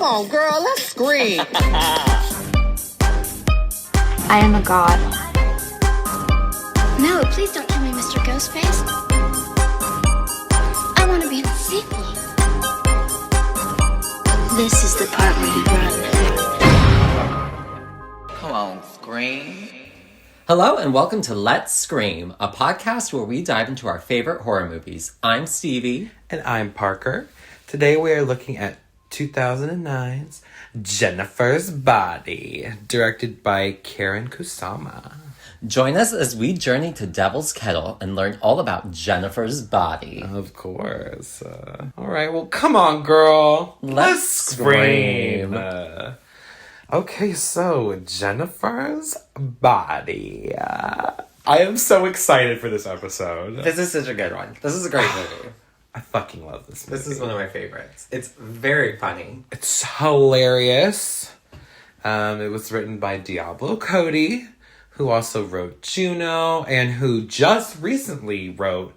on, girl, let's scream. I am a god. No, please don't kill me, Mr. Ghostface. I want to be in the sequel. This is the part where you run. Come on, scream. Hello and welcome to Let's Scream, a podcast where we dive into our favorite horror movies. I'm Stevie. And I'm Parker. Today we are looking at 2009's Jennifer's Body, directed by Karen Kusama. Join us as we journey to Devil's Kettle and learn all about Jennifer's Body. Of course. All right, well, come on, girl. Let's scream. Okay, so Jennifer's Body. I am so excited for this episode. This is such a good one. This is a great movie. I fucking love this movie. This is one of my favorites. It's very funny. It's hilarious. It was written by Diablo Cody, who also wrote Juno, and who just recently wrote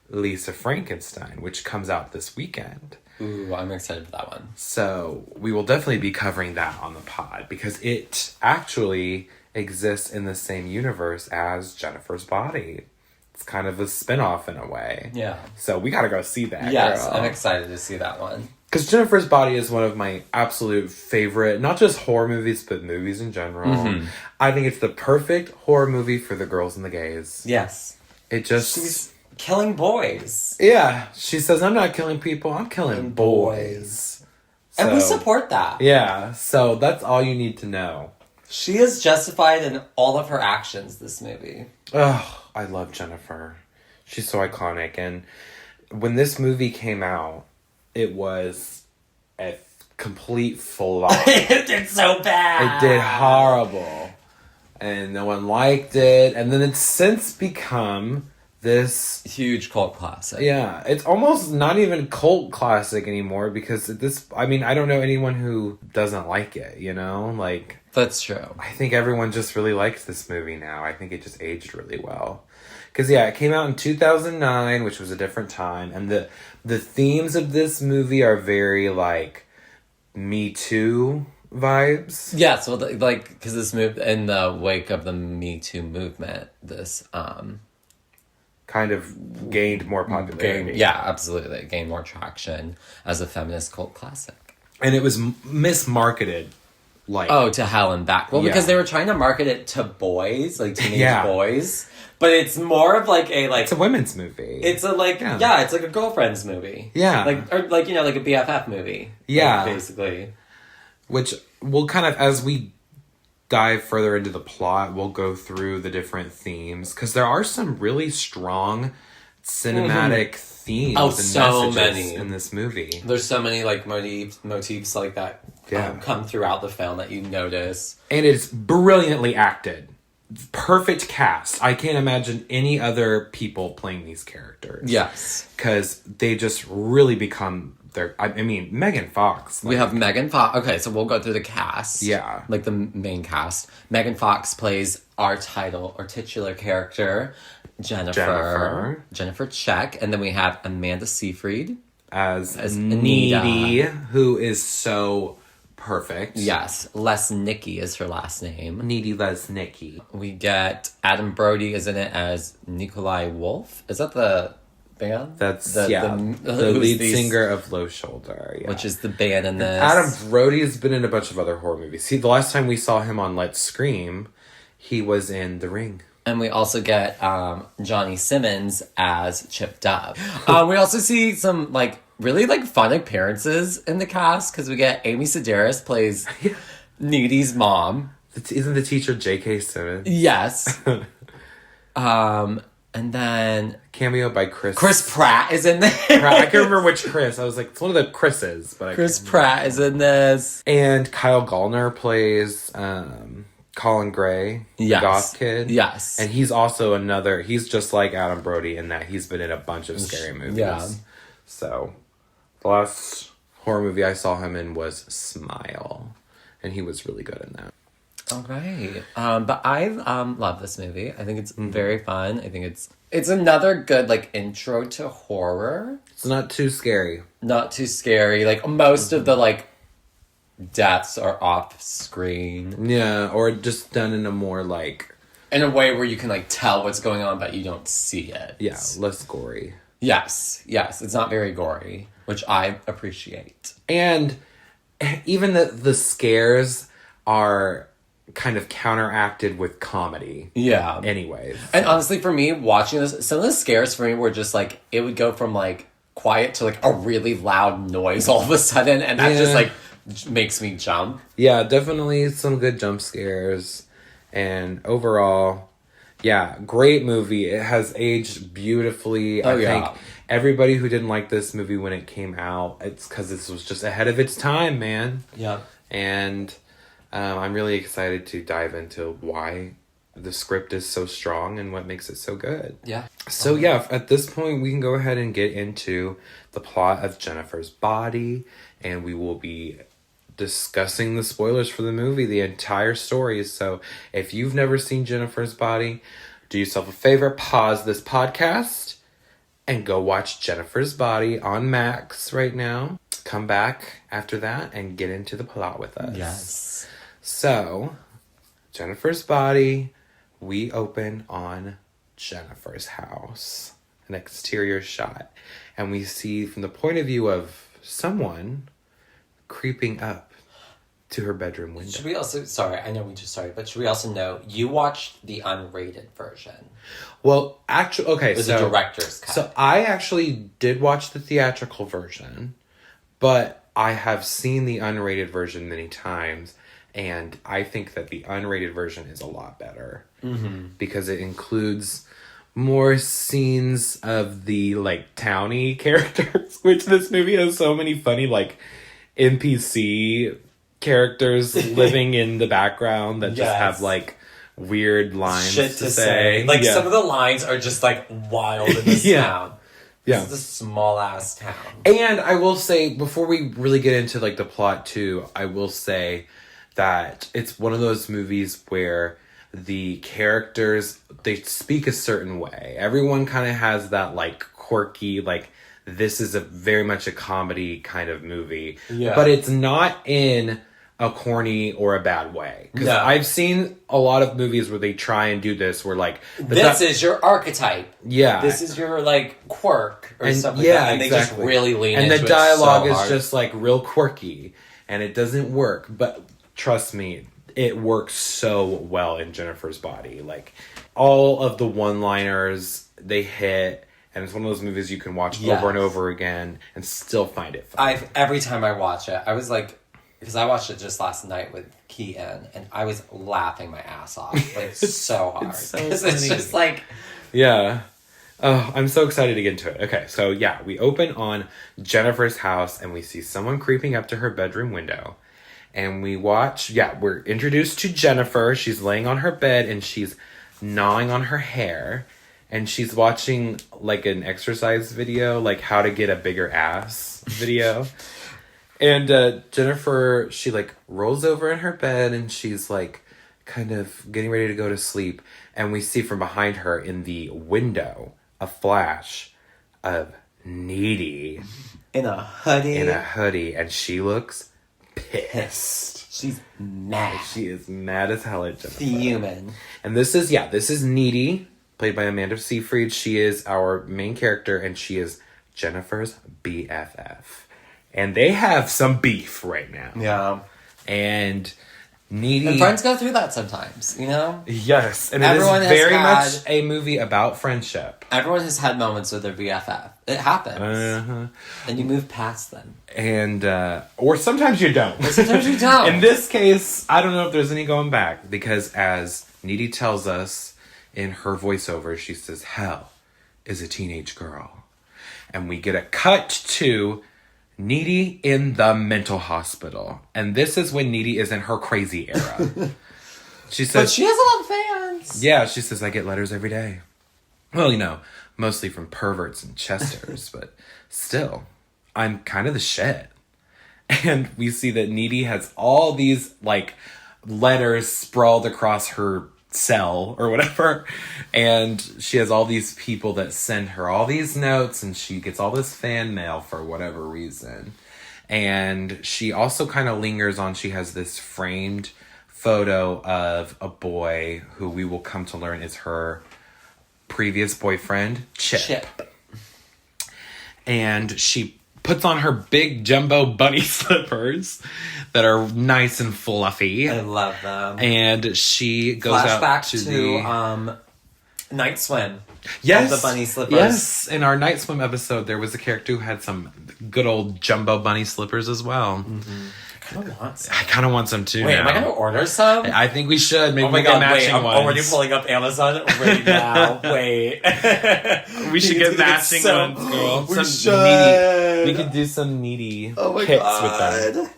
Lisa Frankenstein, which comes out this weekend. Ooh, I'm excited for that one. So we will definitely be covering that on the pod, because it actually exists in the same universe as Jennifer's Body. It's kind of a spin-off in a way. Yeah. So we gotta go see that. Yes, girl. I'm excited to see that one. Because Jennifer's Body is one of my absolute favorite, not just horror movies, but movies in general. Mm-hmm. I think it's the perfect horror movie for the girls and the gays. Yes. It just... She's killing boys. Yeah. She says, I'm not killing people, I'm killing boys. And we support that. Yeah. So that's all you need to know. She is justified in all of her actions, this movie. Oh, I love Jennifer. She's so iconic. And when this movie came out, it was a complete flop. It did so bad. It did horrible. And no one liked it. And then it's since become this... huge cult classic. Yeah. It's almost not even cult classic anymore, because I don't know anyone who doesn't like it, you know? Like... That's true. I think everyone just really likes this movie now. I think it just aged really well. Because, yeah, it came out in 2009, which was a different time. And the themes of this movie are very, like, Me Too vibes. Yeah, so, like, because this moved in the wake of the Me Too movement, this, kind of gained more popularity. Yeah, absolutely. It gained more traction as a feminist cult classic. And it was mismarketed. Like, to hell and back. Well, because they were trying to market it to boys, like teenage boys. But it's more of like a, like... It's a women's movie. It's a, like... Yeah, it's like a girlfriend's movie. Yeah. Like, like, you know, like a BFF movie. Yeah. Like, basically. Which we'll kind of, as we dive further into the plot, we'll go through the different themes. Because there are some really strong cinematic themes and so messages many in this movie. There's so many, like, motifs like that come throughout the film that you notice. And it's brilliantly acted. Perfect cast. I can't imagine any other people playing these characters. Yes. Because they just really become Megan Fox. We have Megan Fox. Okay, so we'll go through the cast. Yeah. Like the main cast. Megan Fox plays our title or titular character, Jennifer Check. And then we have Amanda Seyfried as Anita, Needy, who is so perfect. Yes. Lesnicki is her last name. Needy Lesnicki. We get Adam Brody is in it as Nikolai Wolf. Is that the band? That's the lead singer of Low Shoulder. Yeah. Which is the band in this. Adam Brody has been in a bunch of other horror movies. See, the last time we saw him on Let's Scream, he was in The Ring. And we also get Johnny Simmons as Chip Dove. We also see some, like, really, like, fun appearances in the cast, because we get Amy Sedaris plays Needy's mom. Isn't the teacher J.K. Simmons? Yes. And then... cameo by Chris. Chris Pratt is in this. I can't remember which Chris. I was like, it's one of the Chris's. But Chris Pratt is in this. And Kyle Gallner plays... Colin Gray, the goth kid. Yes. And he's also he's just like Adam Brody in that he's been in a bunch of scary movies. Yeah. So, the last horror movie I saw him in was Smile. And he was really good in that. All right. But I love this movie. I think it's very fun. I think it's another good, like, intro to horror. It's not too scary. Not too scary. Like, most of the, like, deaths are off screen. Yeah, or just done in a more like... In a way where you can like tell what's going on, but you don't see it. Yeah, less gory. Yes. It's not very gory, which I appreciate. And even the scares are kind of counteracted with comedy. Yeah. Anyways. And honestly, for me, watching this, some of the scares for me were just like, it would go from like quiet to like a really loud noise all of a sudden, and that just like makes me jump. Yeah, definitely some good jump scares. And overall, yeah, great movie. It has aged beautifully. I think everybody who didn't like this movie when it came out, it's because this was just ahead of its time, man. Yeah. And I'm really excited to dive into why the script is so strong and what makes it so good. Yeah. So yeah, at this point, we can go ahead and get into the plot of Jennifer's Body, and we will be discussing the spoilers for the movie, the entire story. So if you've never seen Jennifer's Body, do yourself a favor, pause this podcast and go watch Jennifer's Body on Max right now. Come back after that and get into the plot with us. Yes. So, Jennifer's Body, we open on Jennifer's house, an exterior shot, and we see from the point of view of someone creeping up to her bedroom window. Should we also, sorry, I know we just started, but should we also know, you watched the unrated version. Well, actually, okay, it was a director's cut. So I actually did watch the theatrical version, but I have seen the unrated version many times, and I think that the unrated version is a lot better. Mm-hmm. Because it includes more scenes of the, like, townie characters, which this movie has so many funny, like, NPC characters living in the background that just have like weird lines shit to say. Like some of the lines are just like wild in this town. Yeah. This is a small ass town. And I will say, before we really get into like the plot too, I will say that it's one of those movies where the characters, they speak a certain way. Everyone kind of has that like quirky, like, this is a very much a comedy kind of movie. Yeah. But it's not in a corny or a bad way. Because I've seen a lot of movies where they try and do this, where like... This is your archetype. Yeah. This is your like quirk or something like that. And they just really lean into it. And the dialogue is just like real quirky. And it doesn't work. But trust me, it works so well in Jennifer's Body. Like, all of the one-liners, they hit... And it's one of those movies you can watch over and over again and still find it funny. Every time I watch it, I was like... Because I watched it just last night with Keaton, and I was laughing my ass off. Like, so hard. Because it's just like... Yeah. Oh, I'm so excited to get into it. Okay, so yeah, we open on Jennifer's house, and we see someone creeping up to her bedroom window. And we watch... Yeah, we're introduced to Jennifer. She's laying on her bed, and she's gnawing on her hair. And she's watching, like, an exercise video, like, how to get a bigger ass video. And Jennifer, she, like, rolls over in her bed, and she's, like, kind of getting ready to go to sleep. And we see from behind her in the window a flash of Needy. In a hoodie. And she looks pissed. She's mad. She is mad as hell at Jennifer. Human. And this is Needy, played by Amanda Seyfried. She is our main character, and she is Jennifer's BFF. And they have some beef right now. Yeah. And Needy... And friends go through that sometimes, you know? Yes. And everyone it is very much a movie about friendship. Everyone has had moments with their BFF. It happens. Uh-huh. And you move past them. And, or sometimes you don't. Or sometimes you don't. In this case, I don't know if there's any going back. Because as Needy tells us in her voiceover, she says, hell is a teenage girl. And we get a cut to Needy in the mental hospital. And this is when Needy is in her crazy era. She says... But she has a lot of fans. Yeah, she says, I get letters every day. Well, you know, mostly from perverts and chesters, but still, I'm kind of the shit. And we see that Needy has all these, like, letters sprawled across her cell or whatever, and she has all these people that send her all these notes, and she gets all this fan mail for whatever reason. And she also kind of lingers on, she has this framed photo of a boy who we will come to learn is her previous boyfriend, Chip. And she puts on her big jumbo bunny slippers that are nice and fluffy. I love them. And she goes Flashback out to the night swim. Yes, the bunny slippers. Yes, in our night swim episode, there was a character who had some good old jumbo bunny slippers as well. Mm-hmm. I kind of want some too. Wait, now. am I gonna order some? I think we should. Maybe oh my we god! get matching wait, I'm ones. already pulling up Amazon right now. Wait, we should get matching ones, girl. We some should. Needy. We could do some needy Oh my kits god. with them.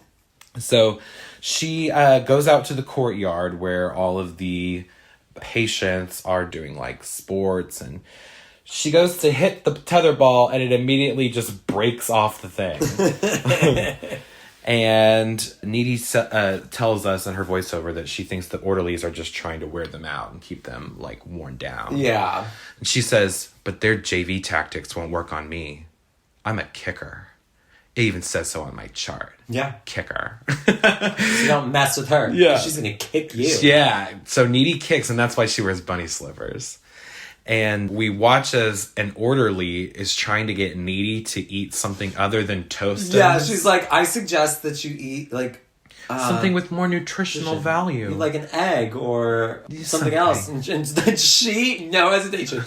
So she goes out to the courtyard where all of the patients are doing like sports, and she goes to hit the tetherball and it immediately just breaks off the thing. And Needy tells us in her voiceover that she thinks the orderlies are just trying to wear them out and keep them like worn down. Yeah. And she says, but their JV tactics won't work on me. I'm a kicker. It even says so on my chart. Yeah. Kicker. You don't mess with her. Yeah. She's gonna kick you. Yeah. So Needy kicks, and that's why she wears bunny slippers. And we watch as an orderly is trying to get Needy to eat something other than toast. Yeah, she's like, I suggest that you eat like something with more nutritional value. Like an egg or something else. And then she, no hesitation,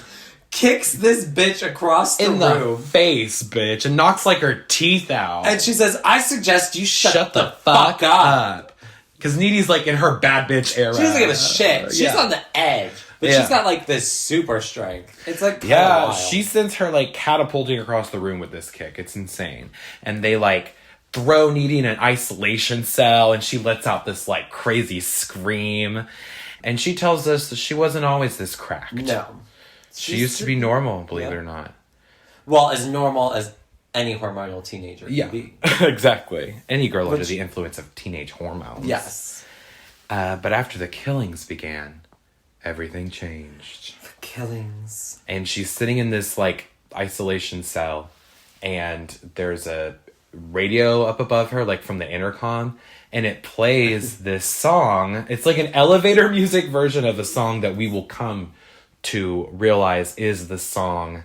kicks this bitch across the room. The face, bitch, and knocks like her teeth out. And she says, I suggest you shut the fuck up. Because Needy's like in her bad bitch era. She doesn't give a shit. She's on the edge. But she's got like this super strength. It's like wild. She sends her like catapulting across the room with this kick. It's insane. And they like throw Needy in an isolation cell, and she lets out this like crazy scream. And she tells us that she wasn't always this cracked. No. She used to be normal, believe it or not. Well, as normal as any hormonal teenager can be. Exactly. Any girl under the influence of teenage hormones. Yes. But after the killings began, everything changed. The killings. And she's sitting in this like isolation cell, and there's a radio up above her, like from the intercom, and it plays this song. It's like an elevator music version of a song that we will come to realize is the song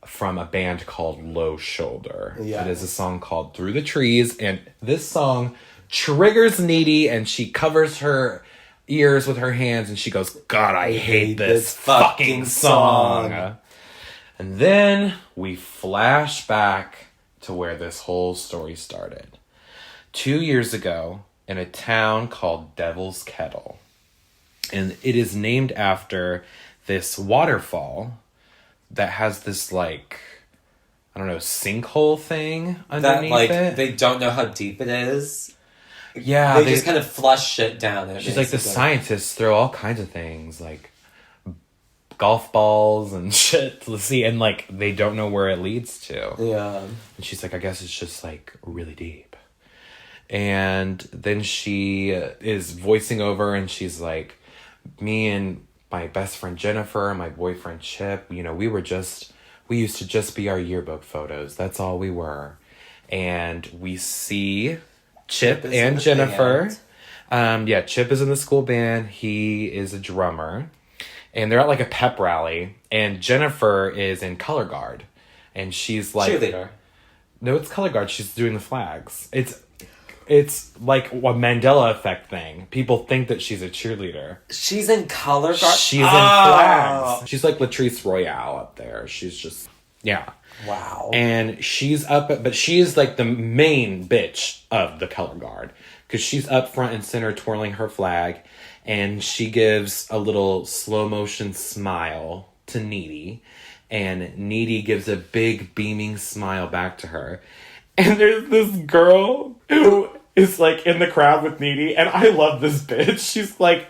from a band called Low Shoulder. Yeah. It is a song called Through the Trees, and this song triggers Needy, and she covers her ears with her hands, and she goes, God, I hate this fucking song. And then we flash back to where this whole story started. 2 years ago, in a town called Devil's Kettle. And it is named after this waterfall that has this, like, I don't know, sinkhole thing underneath it. They don't know how deep it is. Yeah. They just kind of flush shit down. She's like, the scientists throw all kinds of things, like golf balls and shit to see, and, like, they don't know where it leads to. Yeah. And she's like, I guess it's just, like, really deep. And then she is voicing over, and she's like, me and my best friend Jennifer and my boyfriend Chip, you know, we used to just be our yearbook photos. That's all we were. And we see Chip and Jennifer. Chip is in the school band. He is a drummer. And they're at like a pep rally. And Jennifer is in color guard. And she's like... cheerleader. No, it's color guard. She's doing the flags. It's like a Mandela effect thing. People think that she's a cheerleader. She's in color guard? She's in flags. She's like Latrice Royale up there. She's just... yeah. Wow. And she's up... but she is like the main bitch of the color guard. Because she's up front and center twirling her flag. And she gives a little slow motion smile to Needy. And Needy gives a big beaming smile back to her. And there's this girl who is like in the crowd with Needy, and I love this bitch. She's like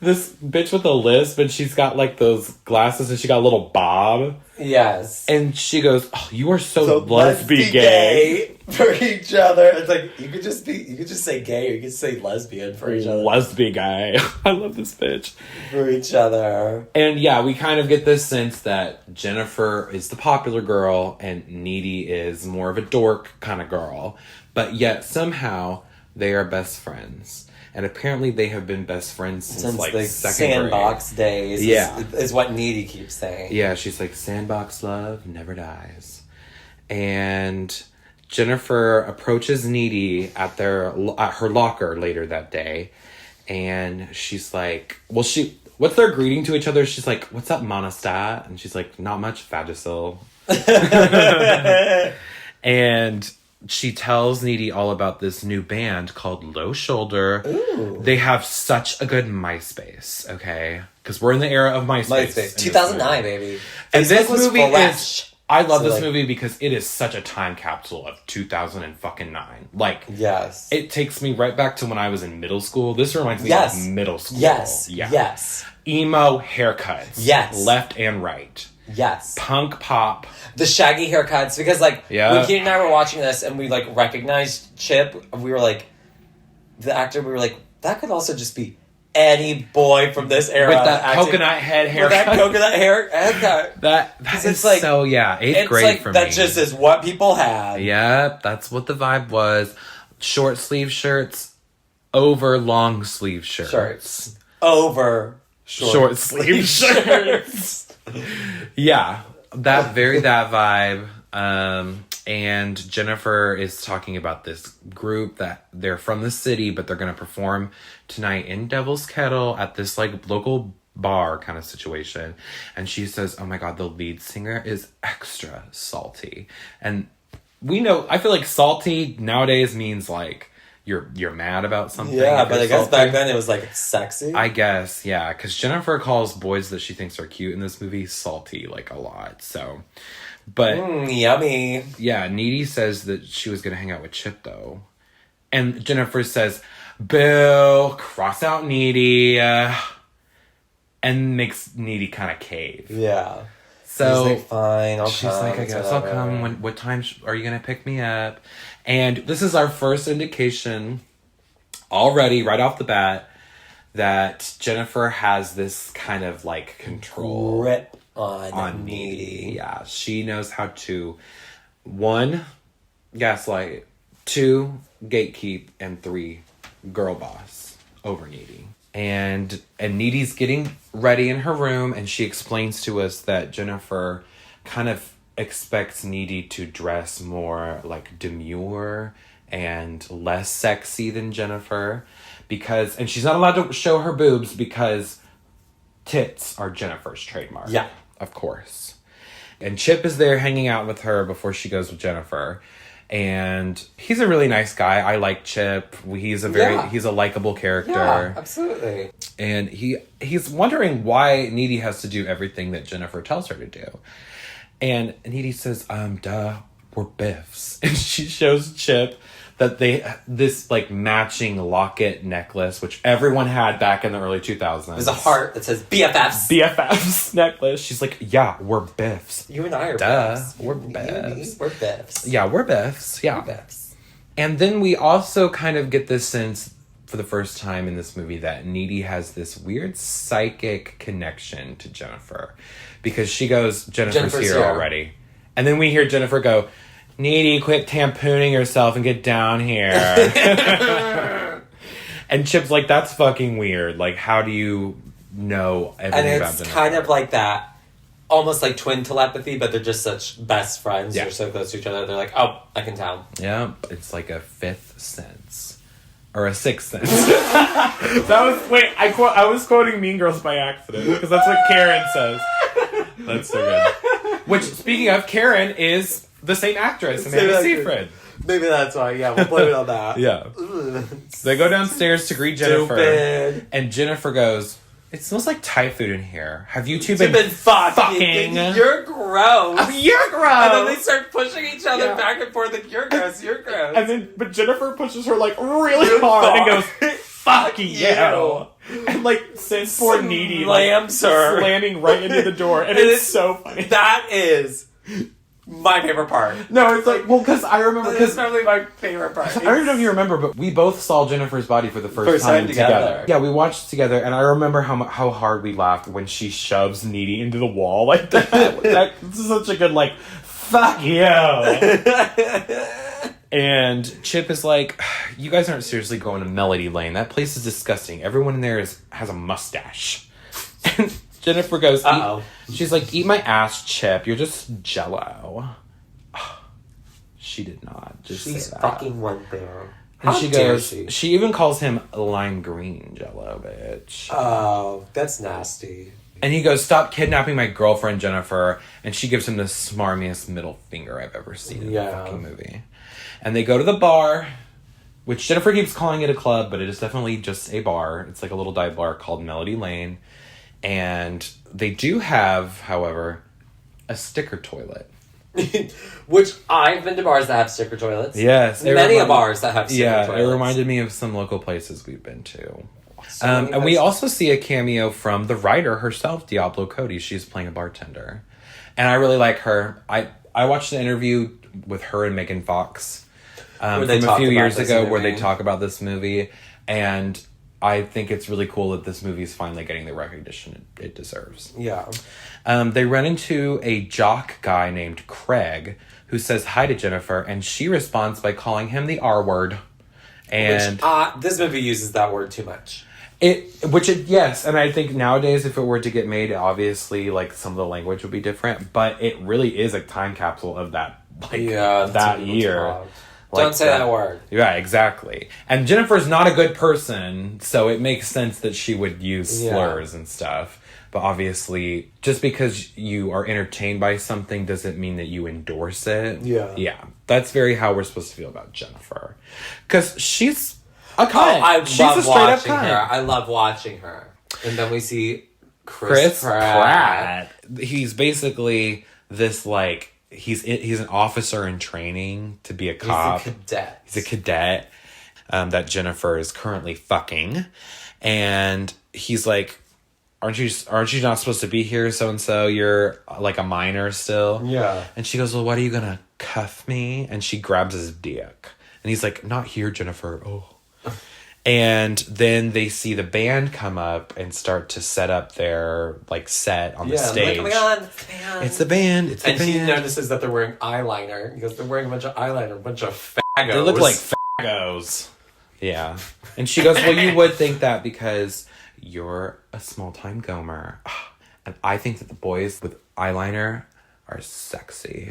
this bitch with a lisp, and she's got like those glasses, and she got a little bob. Yes. And she goes, "Oh, you are so lesbian gay for each other." It's like you could just say gay, or you could say lesbian for each other. Lesbian gay. I love this bitch. For each other. And yeah, we kind of get this sense that Jennifer is the popular girl and Needy is more of a dork kind of girl. But yet somehow they are best friends. And apparently they have been best friends since like the second sandbox grade. days. Yeah. Is what Needy keeps saying. Yeah, she's like, sandbox love never dies. And Jennifer approaches Needy at her locker later that day. And she's like, what's their greeting to each other? She's like, "What's up, Monostat?" And she's like, "Not much, Vagisil." And she tells Needy all about this new band called Low Shoulder. Ooh. They have such a good MySpace, okay? Because we're in the era of MySpace. 2009, baby. And Facebook this was movie fresh. I love So, this like- movie because it is such a time capsule of 2009. Like, Yes. it takes me right back to when I was in middle school. This reminds me Yes. of middle school. Yes. Yeah. Yes. Emo haircuts. Yes. Left and right. Yes. Punk pop. The shaggy haircuts, because like Yeah. when Kate and I were watching this and we like recognized Chip, we were like, the actor, we were like, that could also just be any boy from this era With that acting. coconut head With haircut. that coconut haircut. That it's is like- so, yeah, 8th It's grade like for me. that just is what people had. Yep, that's what the vibe was. Short sleeve shirts over long sleeve shirts. Over Short sleeve shirts. Yeah, that vibe. And Jennifer is talking about this group that they're from the city, but they're going to perform tonight in Devil's Kettle at this like local bar kind of situation. And she says, "Oh my God, the lead singer is extra salty." And we know, I feel like salty nowadays means like you're mad about something. Yeah, if but you're I guess salty. back then it was like sexy. I guess, yeah, because Jennifer calls boys that she thinks are cute in this movie salty, like, a lot, so. But, yummy. yeah, Needy says that she was going to hang out with Chip, though. And Jennifer says, "Boo, cross out Needy," and makes Needy kind of cave. Yeah. So, she's like, fine, I'll she's come. like, "I guess I'll whatever." come. What time are you going to pick me up?" And this is our first indication already, right off the bat, that Jennifer has this kind of like control Grip on Needy. Needy. Yeah, she knows how to 1, gaslight, 2, gatekeep, and 3, girl boss over Needy. And Needy's getting ready in her room, and she explains to us that Jennifer kind of expects Needy to dress more like demure and less sexy than Jennifer, and she's not allowed to show her boobs because tits are Jennifer's trademark. Yeah. Of course. And Chip is there hanging out with her before she goes with Jennifer. And he's a really nice guy. I like Chip. He's a likable character. Yeah, absolutely. And he's wondering why Needy has to do everything that Jennifer tells her to do. And Needy says, "Duh, we're Biffs." And she shows Chip that this like matching locket necklace, which everyone had back in the early 2000s. There's a heart that says BFFs. BFFs necklace. She's like, "Yeah, we're Biffs." You and I are Duh, Biffs. we're You and me, Biffs. we're Biffs. Yeah, we're Biffs. Yeah. We're Biffs. And then we also kind of get this sense for the first time in this movie that Needy has this weird psychic connection to Jennifer. Because she goes, Jennifer's here already. And then we hear Jennifer go, "Needy, quit tampooning yourself and get down here." And Chip's like, "That's fucking weird. Like, how do you know everything And about it's Jennifer?" kind of like that, almost like twin telepathy, but they're just such best friends. Yeah. They're so close to each other. They're like, "Oh, I can tell." Yeah, it's like a 5th sense. Or a 6th sense. I was quoting Mean Girls by accident, because that's what Karen says. That's so good. Which, speaking of, Karen is the same actress in Amanda Seyfried. Maybe that's why, yeah, we'll blame it on that. Yeah. So they go downstairs to greet Jennifer. Stupid. And Jennifer goes, "It smells like Thai food in here. Have you two You've been fucking? You're gross. You're gross." And then they start pushing each other Yeah. back and forth like, "You're gross, you're gross." But Jennifer pushes her like really hard and goes, "Fuck you." And, like, sends poor Needy, slams her. slamming right into the door. And it's so funny. That is my favorite part. No, it's like, well, because I remember... That's probably my favorite part. I don't even know if you remember, but we both saw Jennifer's Body for the first time together. Yeah, we watched it together, and I remember how hard we laughed when she shoves Needy into the wall like that. That's such a good, like, fuck you! And Chip is like, you guys aren't seriously going to Melody Lane. That place is disgusting. Everyone in there has a mustache. And Jennifer goes, she's like, eat my ass, Chip. You're just Jello. She did not just She's say that. fucking went there. And How she dare goes, she even calls him lime green Jello, bitch. Oh, that's nasty. And he goes, stop kidnapping my girlfriend, Jennifer. And she gives him the smarmiest middle finger I've ever seen in a fucking movie. And they go to the bar, which Jennifer keeps calling it a club, but it is definitely just a bar. It's like a little dive bar called Melody Lane. And they do have, however, a sticker toilet. Which I've been to bars that have sticker toilets. Yes. Many bars that have sticker toilets. Yeah, it reminded me of some local places we've been to. And we also see a cameo from the writer herself, Diablo Cody. She's playing a bartender. And I really like her. I watched an interview with her and Megan Fox from a few years ago where they talk about this movie. And I think it's really cool that this movie is finally getting the recognition it deserves. Yeah. They run into a jock guy named Craig who says hi to Jennifer, and she responds by calling him the R word. And this movie uses that word too much. Yes, and I think nowadays if it were to get made, obviously like some of the language would be different, but it really is a time capsule of that that year. Don't say that word. Yeah, exactly. And Jennifer's not a good person, so it makes sense that she would use slurs and stuff. But obviously, just because you are entertained by something doesn't mean that you endorse it. Yeah. Yeah. That's very how we're supposed to feel about Jennifer. Because she's a cunt. She's a straight up cunt. I love watching her. And then we see Chris Pratt. He's basically this, like, he's an officer in training to be a cop. He's a cadet that Jennifer is currently fucking. And he's like, aren't you not supposed to be here, so-and-so? You're like a minor still. Yeah. And she goes, well, what are you gonna cuff me? And she grabs his dick. And he's like, not here, Jennifer. Oh. And then they see the band come up and start to set up their like set on the stage. Like, oh my God, it's the band. It's the band. And she notices that they're wearing eyeliner because they're wearing a bunch of eyeliner, a bunch of faggos. They look like faggos. Yeah. And she goes, well, you would think that because you're a small-time gomer. And I think that the boys with eyeliner are sexy.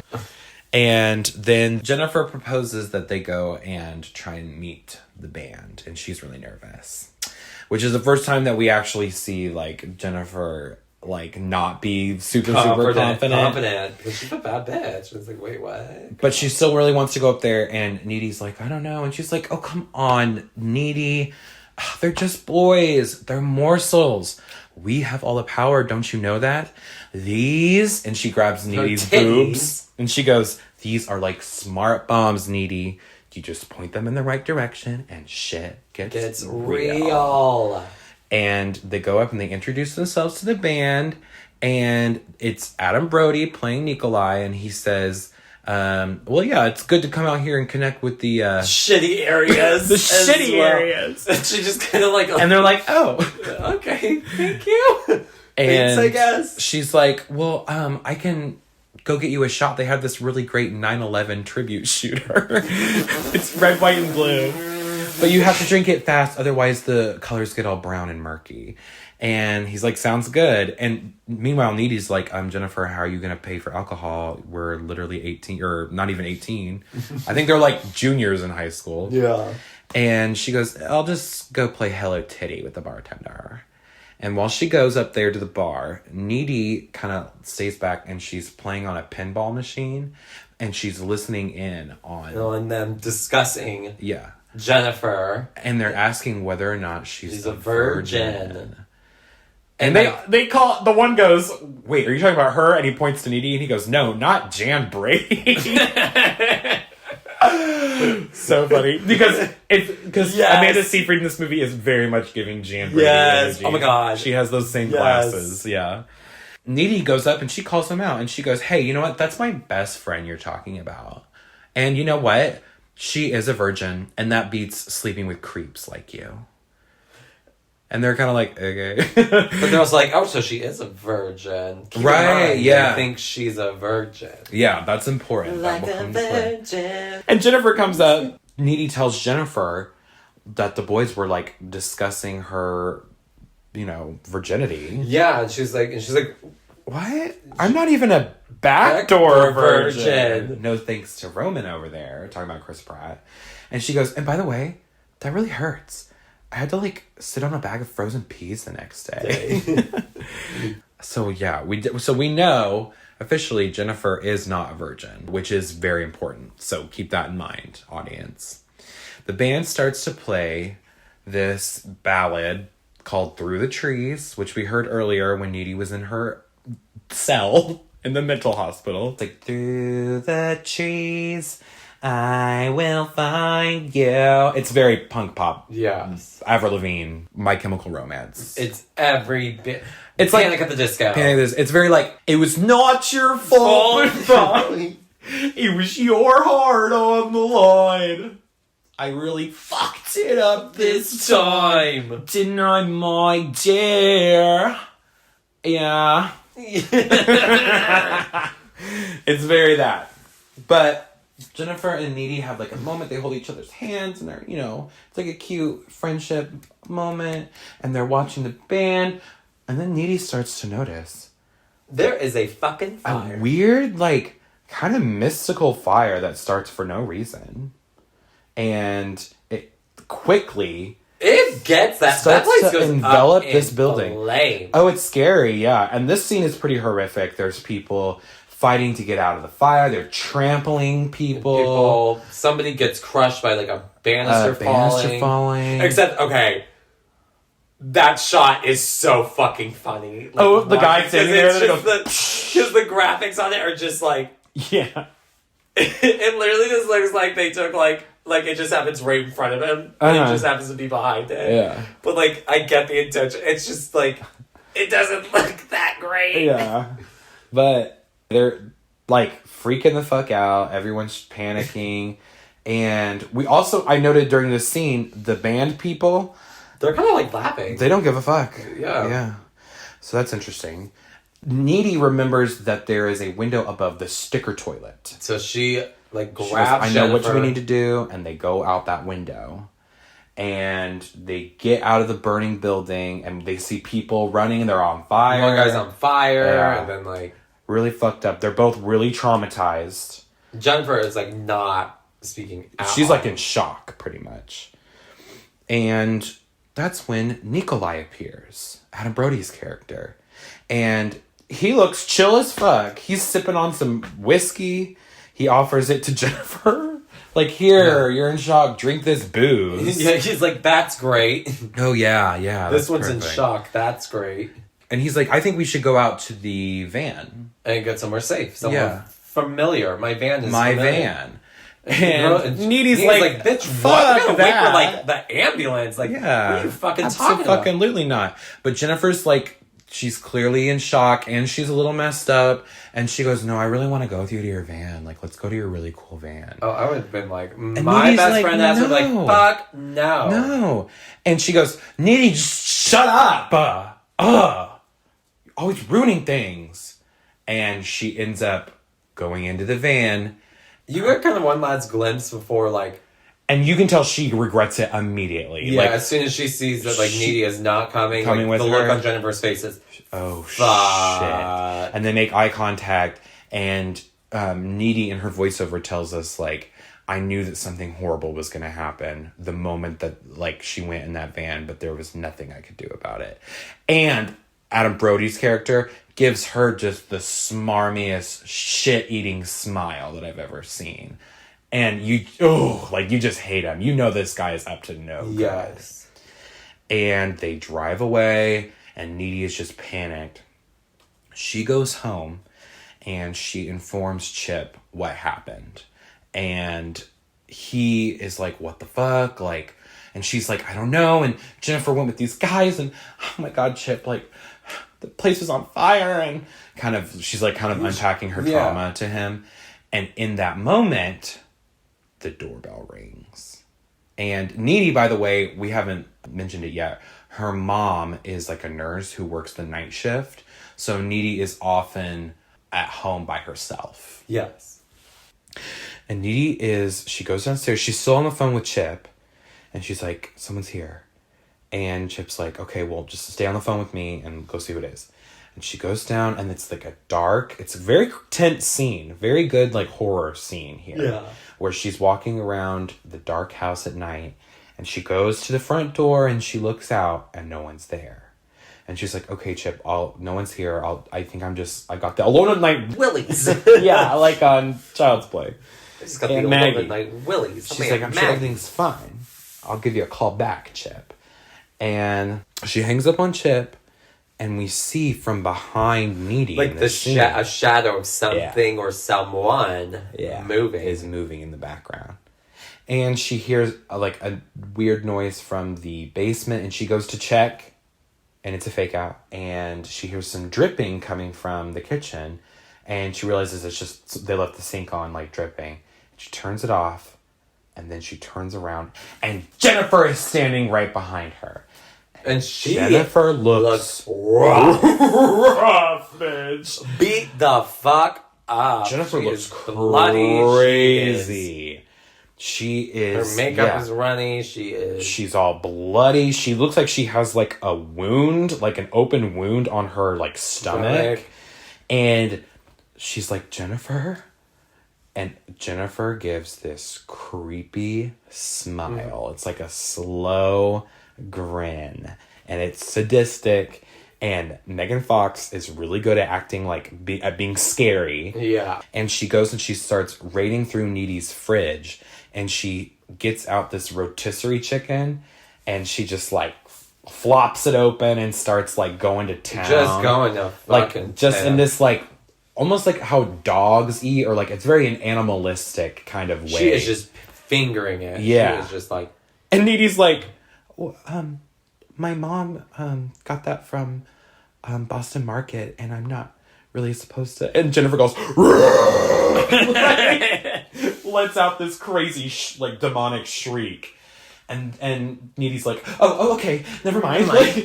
And then Jennifer proposes that they go and try and meet the band. And she's really nervous. Which is the first time that we actually see, like, Jennifer, like, not be super confident. Because she's a bad bitch. It's like, wait, what? But she still really wants to go up there. And Needy's like, I don't know. And she's like, oh, come on, Needy. They're just boys. They're morsels. We have all the power. Don't you know that? These... And she grabs Needy's boobs. And she goes, these are like smart bombs, Needy. You just point them in the right direction and shit gets real. And they go up and they introduce themselves to the band. And it's Adam Brody playing Nikolai. And he says... well, yeah, it's good to come out here and connect with the shitty areas. The shitty areas. And she just kind of like, and they're like, oh, okay, thank you. And thanks, I guess. She's like, well, I can go get you a shot. They have this really great 9/11 tribute shooter. It's red, white, and blue. But you have to drink it fast, otherwise the colors get all brown and murky. And he's like, sounds good. And meanwhile, Needy's like, Jennifer, how are you going to pay for alcohol? We're literally 18, or not even 18. I think they're like juniors in high school. Yeah. And she goes, I'll just go play Hello Kitty with the bartender. And while she goes up there to the bar, Needy kind of stays back and she's playing on a pinball machine. And she's listening in on... and them discussing... Yeah. Jennifer. And they're asking whether or not she's a virgin. And they call... The one goes, wait, are you talking about her? And he points to Needy and he goes, no, not Jan Brady. So funny. Because Yes. Amanda Seyfried in this movie is very much giving Jan Brady Yes. energy. Oh my God. She has those same glasses. Yeah. Needy goes up and she calls him out and she goes, hey, you know what? That's my best friend you're talking about. And you know what? She is a virgin and that beats sleeping with creeps like you. And they're kind of like, okay. But they're also like, oh, so she is a virgin. Keep in Right, mind, yeah. I think she's a virgin. Yeah, that's important. Like That a will come into play. virgin. And Jennifer comes up. Needy tells Jennifer that the boys were like discussing her, virginity. Yeah, and she's like, What? I'm not even a backdoor Backdoor virgin. virgin. No thanks to Roman over there, talking about Chris Pratt. And she goes, and by the way, that really hurts. I had to like sit on a bag of frozen peas the next day. So yeah, we know officially Jennifer is not a virgin, which is very important. So keep that in mind, audience. The band starts to play this ballad called Through the Trees, which we heard earlier when Needy was in her cell in the mental hospital. It's like, through the trees, I will find you. It's very punk pop. yes. Avril Lavigne, My Chemical Romance. It's every bit. It's Panic like at the Disco. Panic at the- It's very like, it was not your fault, but it was your heart on the line. I really fucked it up this time. Didn't I, my dear? Yeah. It's very that. But Jennifer and Needy have like a moment. They hold each other's hands and they're, it's like a cute friendship moment. And they're watching the band. And then Needy starts to notice There is a fucking fire. a weird, like, kind of mystical fire that starts for no reason. And it quickly It gets that starts place to goes envelop up in this building. flame. Oh, it's scary, yeah. And this scene is pretty horrific. There's people fighting to get out of the fire. They're trampling people. Somebody gets crushed by like a banister falling. Except, okay, that shot is so fucking funny. Like, Oh, the guy standing there. Because the graphics on it are just like, Yeah. it literally just looks like they took like it just happens right in front of him. And it just happens to be behind it. Yeah. But like, I get the intention. It's just like, it doesn't look that great. Yeah. But they're like freaking the fuck out. Everyone's panicking. And I noted during this scene, the band people, They're kind of like laughing. they don't give a fuck. Yeah. Yeah. So that's interesting. Needy remembers that there is a window above the sticker toilet. So she like She goes, grabs I know what Jennifer. we need to do. And they go out that window. And they get out of the burning building. And they see people running. And they're on fire. One guy's on fire. Yeah. And then like, Really fucked up. They're both really traumatized. Jennifer is like not speaking out. She's like in shock, pretty much. And that's when Nikolai appears, Adam Brody's character. And he looks chill as fuck. He's sipping on some whiskey. He offers it to Jennifer. Like, here, you're in shock. Drink this booze. Yeah, he's like, that's great. Oh, yeah. This one's perfect. in shock. That's great. And he's like, I think we should go out to the van. And get somewhere safe. Somewhere Yeah. familiar. My van is My familiar. van. And Needy's like, bitch, fuck what? I'm gonna wait that. for like the ambulance. Like, Yeah. what are you fucking talking about? Absolutely not. But Jennifer's like, she's clearly in shock and she's a little messed up. And she goes, no, I really want to go with you to your van. Like, let's go to your really cool van. Oh, I would have been like, my Needy's best like, friend asked her, like, no. fuck no. No. And she goes, Needy, just shut up. Always ruining things. And she ends up going into the van. You got kind of one last glimpse before, like, And you can tell she regrets it immediately. yeah, Like, as soon as she sees that, like, Needy is not coming like, with the her. look on Jennifer's face is, oh, fuck. shit. And they make eye contact. And Needy in her voiceover tells us, like, I knew that something horrible was going to happen the moment that, like, she went in that van, but there was nothing I could do about it. And Adam Brody's character gives her just the smarmiest, shit-eating smile that I've ever seen. And you just hate him. You know this guy is up to no good. yes. And they drive away, and Needy is just panicked. She goes home, and she informs Chip what happened. And he is like, what the fuck? Like, and she's like, I don't know. And Jennifer went with these guys, and oh my God, Chip, like, the place was on fire, and she's like kind of unpacking her trauma to him. And in that moment, the doorbell rings. And Needy, by the way, we haven't mentioned it yet. Her mom is like a nurse who works the night shift. So Needy is often at home by herself. Yes. And she goes downstairs. She's still on the phone with Chip. And she's like, someone's here. And Chip's like, okay, well, just stay on the phone with me and go see what it is. And she goes down, and it's like it's a very tense scene. Very good, like, horror scene here. Yeah. Where she's walking around the dark house at night, and she goes to the front door, and she looks out, and no one's there. And she's like, okay, Chip, no one's here. I got the Alone at Night Willies. Yeah, like on Child's Play. I just got the Alone at Night Willies. She's like, I'm sure everything's fine. I'll give you a call back, Chip. And she hangs up on Chip, and we see from behind Needy, like a shadow of something or someone moving in the background. And she hears like a weird noise from the basement, and she goes to check, and it's a fake out. And she hears some dripping coming from the kitchen, and she realizes it's just they left the sink on, like, dripping. She turns it off, and then she turns around, and Jennifer is standing right behind her. And Jennifer looks rough, bitch. Beat the fuck up. Jennifer looks crazy. She is. Her makeup is runny. She's all bloody. She looks like she has like a wound, like an open wound on her like stomach. And she's like, Jennifer. And Jennifer gives this creepy smile. It's like a slow grin, and it's sadistic, and Megan Fox is really good at acting like at being scary. Yeah. And she goes and she starts raiding through Needy's fridge, and she gets out this rotisserie chicken, and she just like flops it open and starts like going to town. Just going to fucking like just town. In this like almost like how dogs eat, or like it's very an animalistic kind of way. She is just fingering it. Yeah. She is just like, and Needy's like, well, my mom got that from Boston Market, and I'm not really supposed to. And Jennifer goes, lets out this crazy like demonic shriek, and Needy's like, oh, okay, never mind. Like,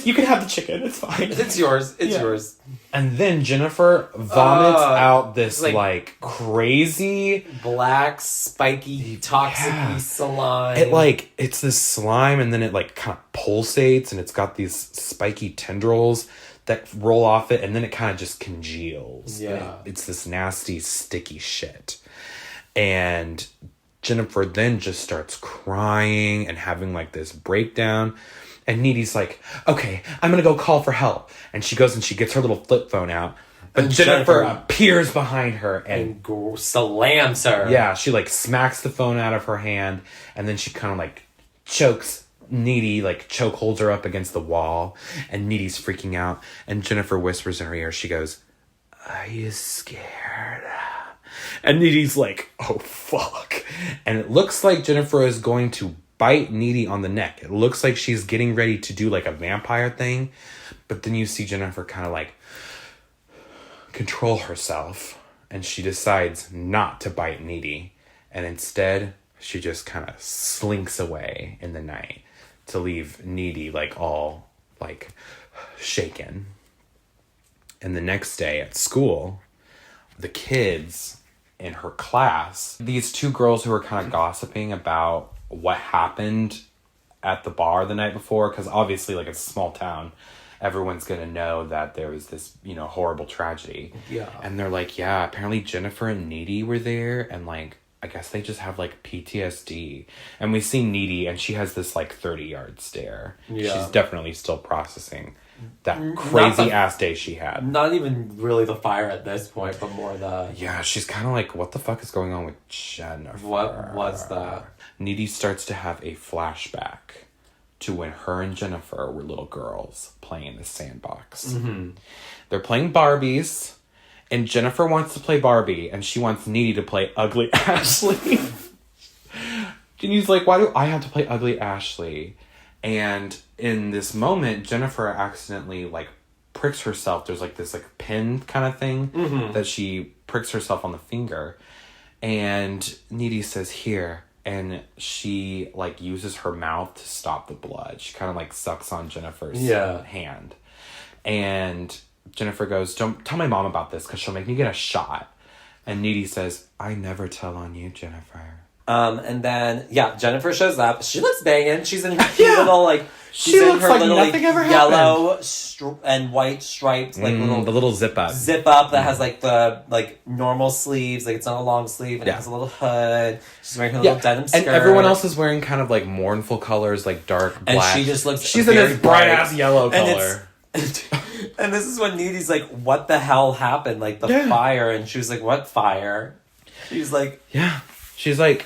you can have the chicken. It's fine. It's yours. It's yours. And then Jennifer vomits out this like crazy black, spiky, toxic slime. It's this slime, and then it like kind of pulsates, and it's got these spiky tendrils that roll off it, and then it kind of just congeals. Yeah. It's this nasty, sticky shit. And Jennifer then just starts crying and having like this breakdown. And Needy's like, okay, I'm going to go call for help. And she goes and she gets her little flip phone out. But Jennifer appears behind her and slams her. Yeah, she like smacks the phone out of her hand. And then she kind of like chokes Needy, like choke holds her up against the wall. And Needy's freaking out. And Jennifer whispers in her ear, she goes, are you scared? And Needy's like, oh, fuck. And it looks like Jennifer is going to bite Needy on the neck. It looks like she's getting ready to do like a vampire thing. But then you see Jennifer kind of like control herself. And she decides not to bite Needy. And instead, she just kind of slinks away in the night to leave Needy like all like shaken. And the next day at school, the kids in her class, these two girls who were kind of gossiping about what happened at the bar the night before, because obviously like it's a small town, everyone's gonna know that there was this, horrible tragedy. Yeah. And they're like, yeah, apparently Jennifer and Needy were there, and like I guess they just have like PTSD. And we see Needy, and she has this like 30-yard stare. Yeah. She's definitely still processing that crazy ass day she had. Not even really the fire at this point, but more the... Yeah, she's kind of like, what the fuck is going on with Jennifer? What was that? Needy starts to have a flashback to when her and Jennifer were little girls playing in the sandbox. Mm-hmm. They're playing Barbies, and Jennifer wants to play Barbie, and she wants Needy to play Ugly Ashley. he's like, why do I have to play ugly Ashley? And in this moment, Jennifer accidentally, like, pricks herself. There's, like, this, like, pin kind of thing that she pricks herself on the finger. And Needy says, here. And she, like, uses her mouth to stop the blood. She kind of, like, sucks on Jennifer's hand. And Jennifer goes, don't tell my mom about this because she'll make me get a shot. And Needy says, I never tell on you, Jennifer. And then, Jennifer shows up. She looks banging. She's in her cute little, like... She looks like nothing ever happened. Yellow and white striped, like, the little zip up. Zip up that has, like, the, like, normal sleeves. Like, it's not a long sleeve, and it has a little hood. She's wearing her little denim skirt. And everyone else is wearing kind of, like, mournful colors, like, dark black. And she just looks She's in this bright-ass yellow color. And this is when Needy's like, what the hell happened? Like, the fire. And she was like, what fire? She's like... Yeah. She's like...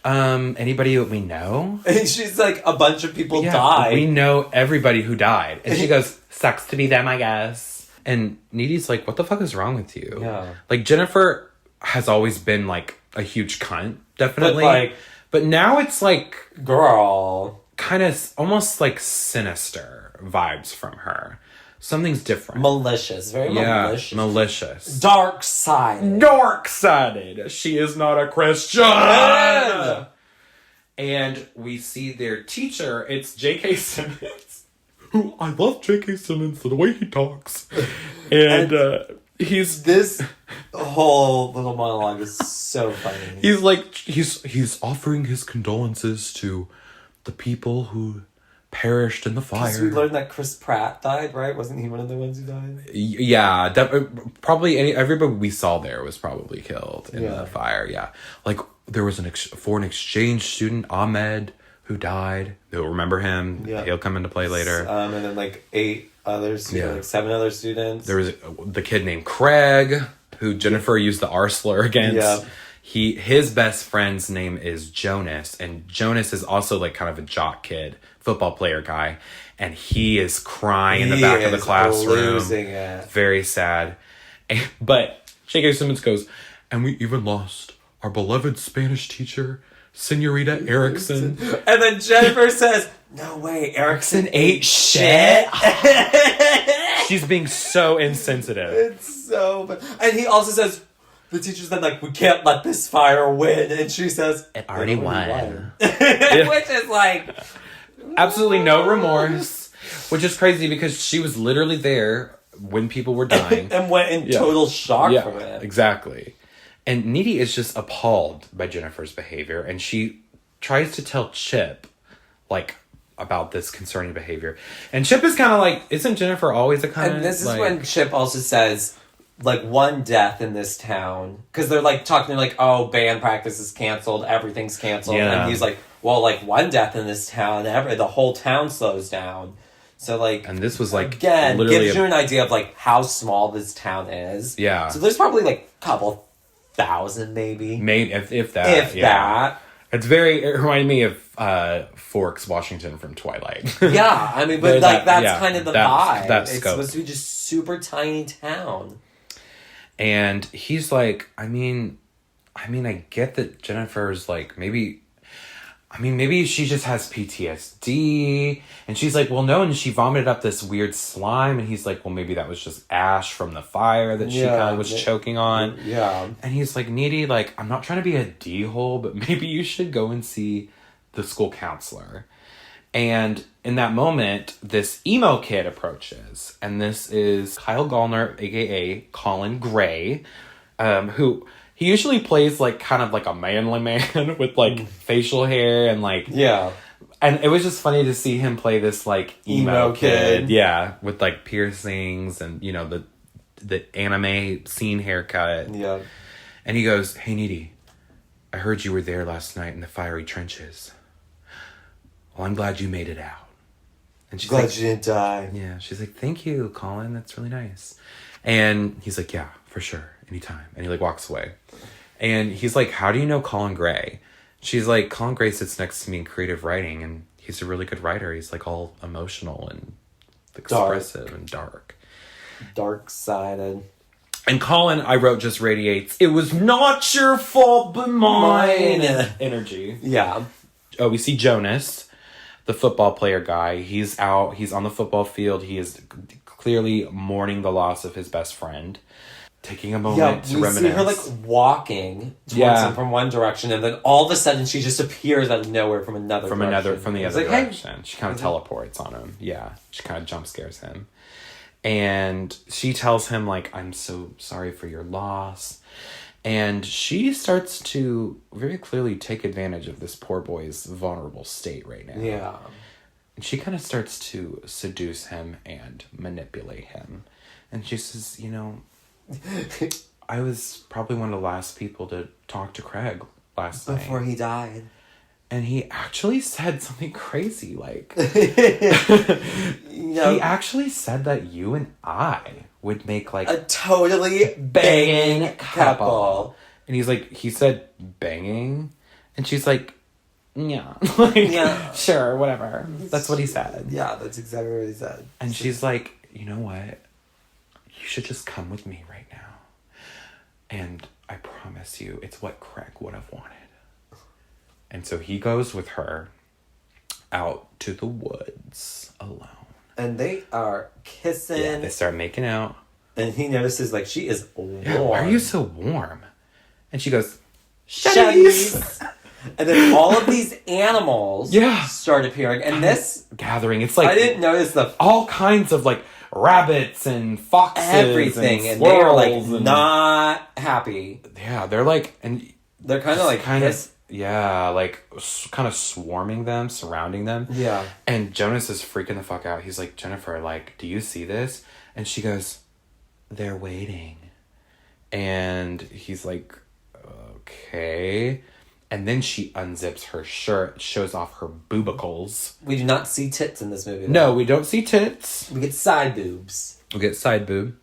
anybody that we know? And she's like, a bunch of people died. We know everybody who died. And she goes, sucks to be them, I guess. And Needy's like, what the fuck is wrong with you? Yeah. Like, Jennifer has always been, like, a huge cunt, definitely. But now it's, like... Girl. Kind of almost, like, sinister vibes from her. Something's different. Malicious. Very malicious. Malicious. Dark-sided. Dark-sided. She is not a Christian. Yeah. And we see their teacher. It's J.K. Simmons. Who, I love J.K. Simmons for the way he talks. And he's... This whole little monologue is so funny. He's like... He's offering his condolences to the people who... perished in the fire. Because we learned that Chris Pratt died, right? Wasn't he one of the ones who died? Yeah, probably everybody we saw there was probably killed in the fire. Yeah, like there was a foreign exchange student, Ahmed, who died. You'll remember him. Yeah, he'll come into play later. And then like 8 others, like 7 other students. There was the kid named Craig, who Jennifer used the R slur against. Yeah. His best friend's name is Jonas, and Jonas is also like kind of a jock kid, football player guy, and he is crying in the back of the classroom. Losing it. Very sad. But J.K. Simmons goes, and we even lost our beloved Spanish teacher, Senorita Erickson. And then Jennifer says, no way, Erickson ate shit. She's being so insensitive. It's so bad. And he also says, the teacher's then like, we can't let this fire win. And she says, it already won. Which is like... Absolutely no remorse. Which is crazy because she was literally there when people were dying. And went in total shock from it. Exactly. And Needy is just appalled by Jennifer's behavior. And she tries to tell Chip, like, about this concerning behavior. And Chip is kind of like, isn't Jennifer always a kind of... And this is when Chip also says... like, one death in this town. Because they're, like, talking, like, oh, band practice is canceled, everything's canceled. Yeah. And he's like, well, like, one death in this town, the whole town slows down. So, like... And this was, like, again, gives you an idea of, like, how small this town is. Yeah. So there's probably, like, a couple thousand, maybe. Maybe, if that. If that. It reminded me of Forks, Washington from Twilight. Yeah, I mean, but, like, that's kind of the vibe. It's scope. Supposed to be just super tiny town. And he's like, I mean, I get that Jennifer's like, maybe she just has PTSD. And she's like, well, no. And she vomited up this weird slime. And he's like, well, maybe that was just ash from the fire that she kind of was choking on. Yeah. And he's like, Needy, like, I'm not trying to be a D-hole, but maybe you should go and see the school counselor. And in that moment, this emo kid approaches. And this is Kyle Gallner, a.k.a. Colin Gray, who... He usually plays, like, kind of like a manly man with, like, facial hair and, like... Yeah. And it was just funny to see him play this, like, emo kid. Yeah, with, like, piercings and, you know, the anime scene haircut. Yeah. And he goes, hey, Needy, I heard you were there last night in the fiery trenches. Well, I'm glad you made it out. And she's glad like, you didn't die. Yeah, she's like, thank you, Colin. That's really nice. And he's like, yeah, for sure. Anytime. And he, like, walks away. And he's like, how do you know Colin Gray? She's like, Colin Gray sits next to me in creative writing, and he's a really good writer. He's, like, all emotional and expressive and dark. Dark-sided. And Colin, I wrote, just radiates, it was not your fault but mine. Energy. Yeah. we see Jonas, the football player guy. He's out. He's on the football field. He is clearly mourning the loss of his best friend. Taking a moment to reminisce. See her like walking towards him from one direction, and then all of a sudden she just appears out of nowhere from another direction. From the other direction. Hey. She kind of teleports on him. Yeah, she kind of jump scares him, and she tells him like, "I'm so sorry for your loss," and she starts to very clearly take advantage of this poor boy's vulnerable state right now. Yeah, and she kind of starts to seduce him and manipulate him, and she says, "You know." I was probably one of the last people to talk to Craig last night. Before he died. And he actually said something crazy, like... He actually said that you and I would make, like... a totally banging couple. And he's like, he said banging? And she's like, yeah. Like, yeah. Sure, whatever. That's what he said. Yeah, that's exactly what he said. And she's like, you know what? You should just come with me right now. And I promise you, it's what Craig would have wanted. And so he goes with her out to the woods alone. And they are kissing. Yeah, they start making out. And he notices, like, she is warm. Yeah, why are you so warm? And she goes, Shutties! And then all of these animals start appearing. And this... gathering. It's like... I didn't notice all kinds of, like... rabbits and foxes, everything, and they are like not happy. Yeah, they're like, and they're kind of like kind of like kind of swarming them, surrounding them. Yeah, and Jonas is freaking the fuck out. He's like, Jennifer, like, do you see this? And she goes, they're waiting. And he's like, okay. And then she unzips her shirt, shows off her boobicles. We do not see tits in this movie. No, we don't see tits. We get side boobs. We get side boob.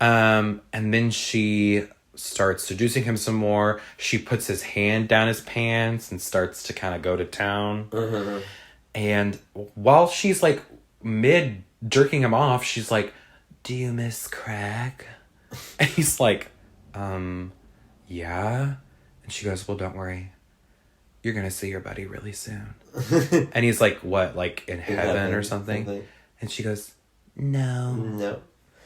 And then she starts seducing him some more. She puts his hand down his pants and starts to kind of go to town. Mm-hmm. And while she's like mid jerking him off, she's like, do you miss Craig? And he's like, yeah. And she goes, well, don't worry. You're going to see your buddy really soon. And he's like, what, like in heaven or something? And she goes, no.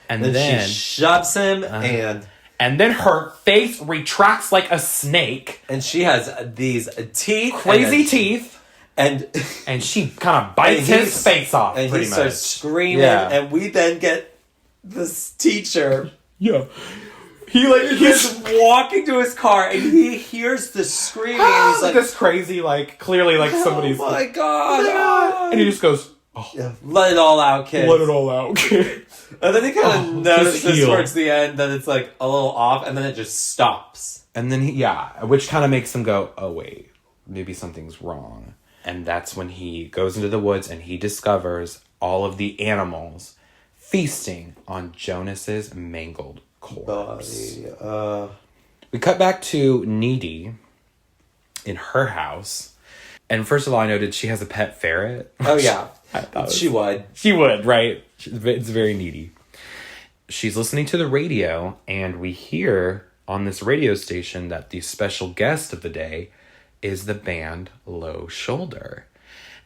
And then she shoves him and then her face retracts like a snake. And she has these teeth. Crazy teeth. And she kind of bites his face off. And he starts screaming. Yeah. And we then get this teacher. Yeah. He's walking to his car and he hears the screaming and he's like this crazy, like, clearly like somebody's oh my god. And he just goes, let it all out, kid. Let it all out, kid. And then he kind of notices towards the end that it's like a little off and then it just stops. And then which kind of makes him go, oh wait, maybe something's wrong. And that's when he goes into the woods and he discovers all of the animals feasting on Jonas's mangled corpse. We cut back to Needy in her house. And first of all, I noted she has a pet ferret. Oh, yeah. She would. She would, right? It's very needy. She's listening to the radio, and we hear on this radio station that the special guest of the day is the band Low Shoulder.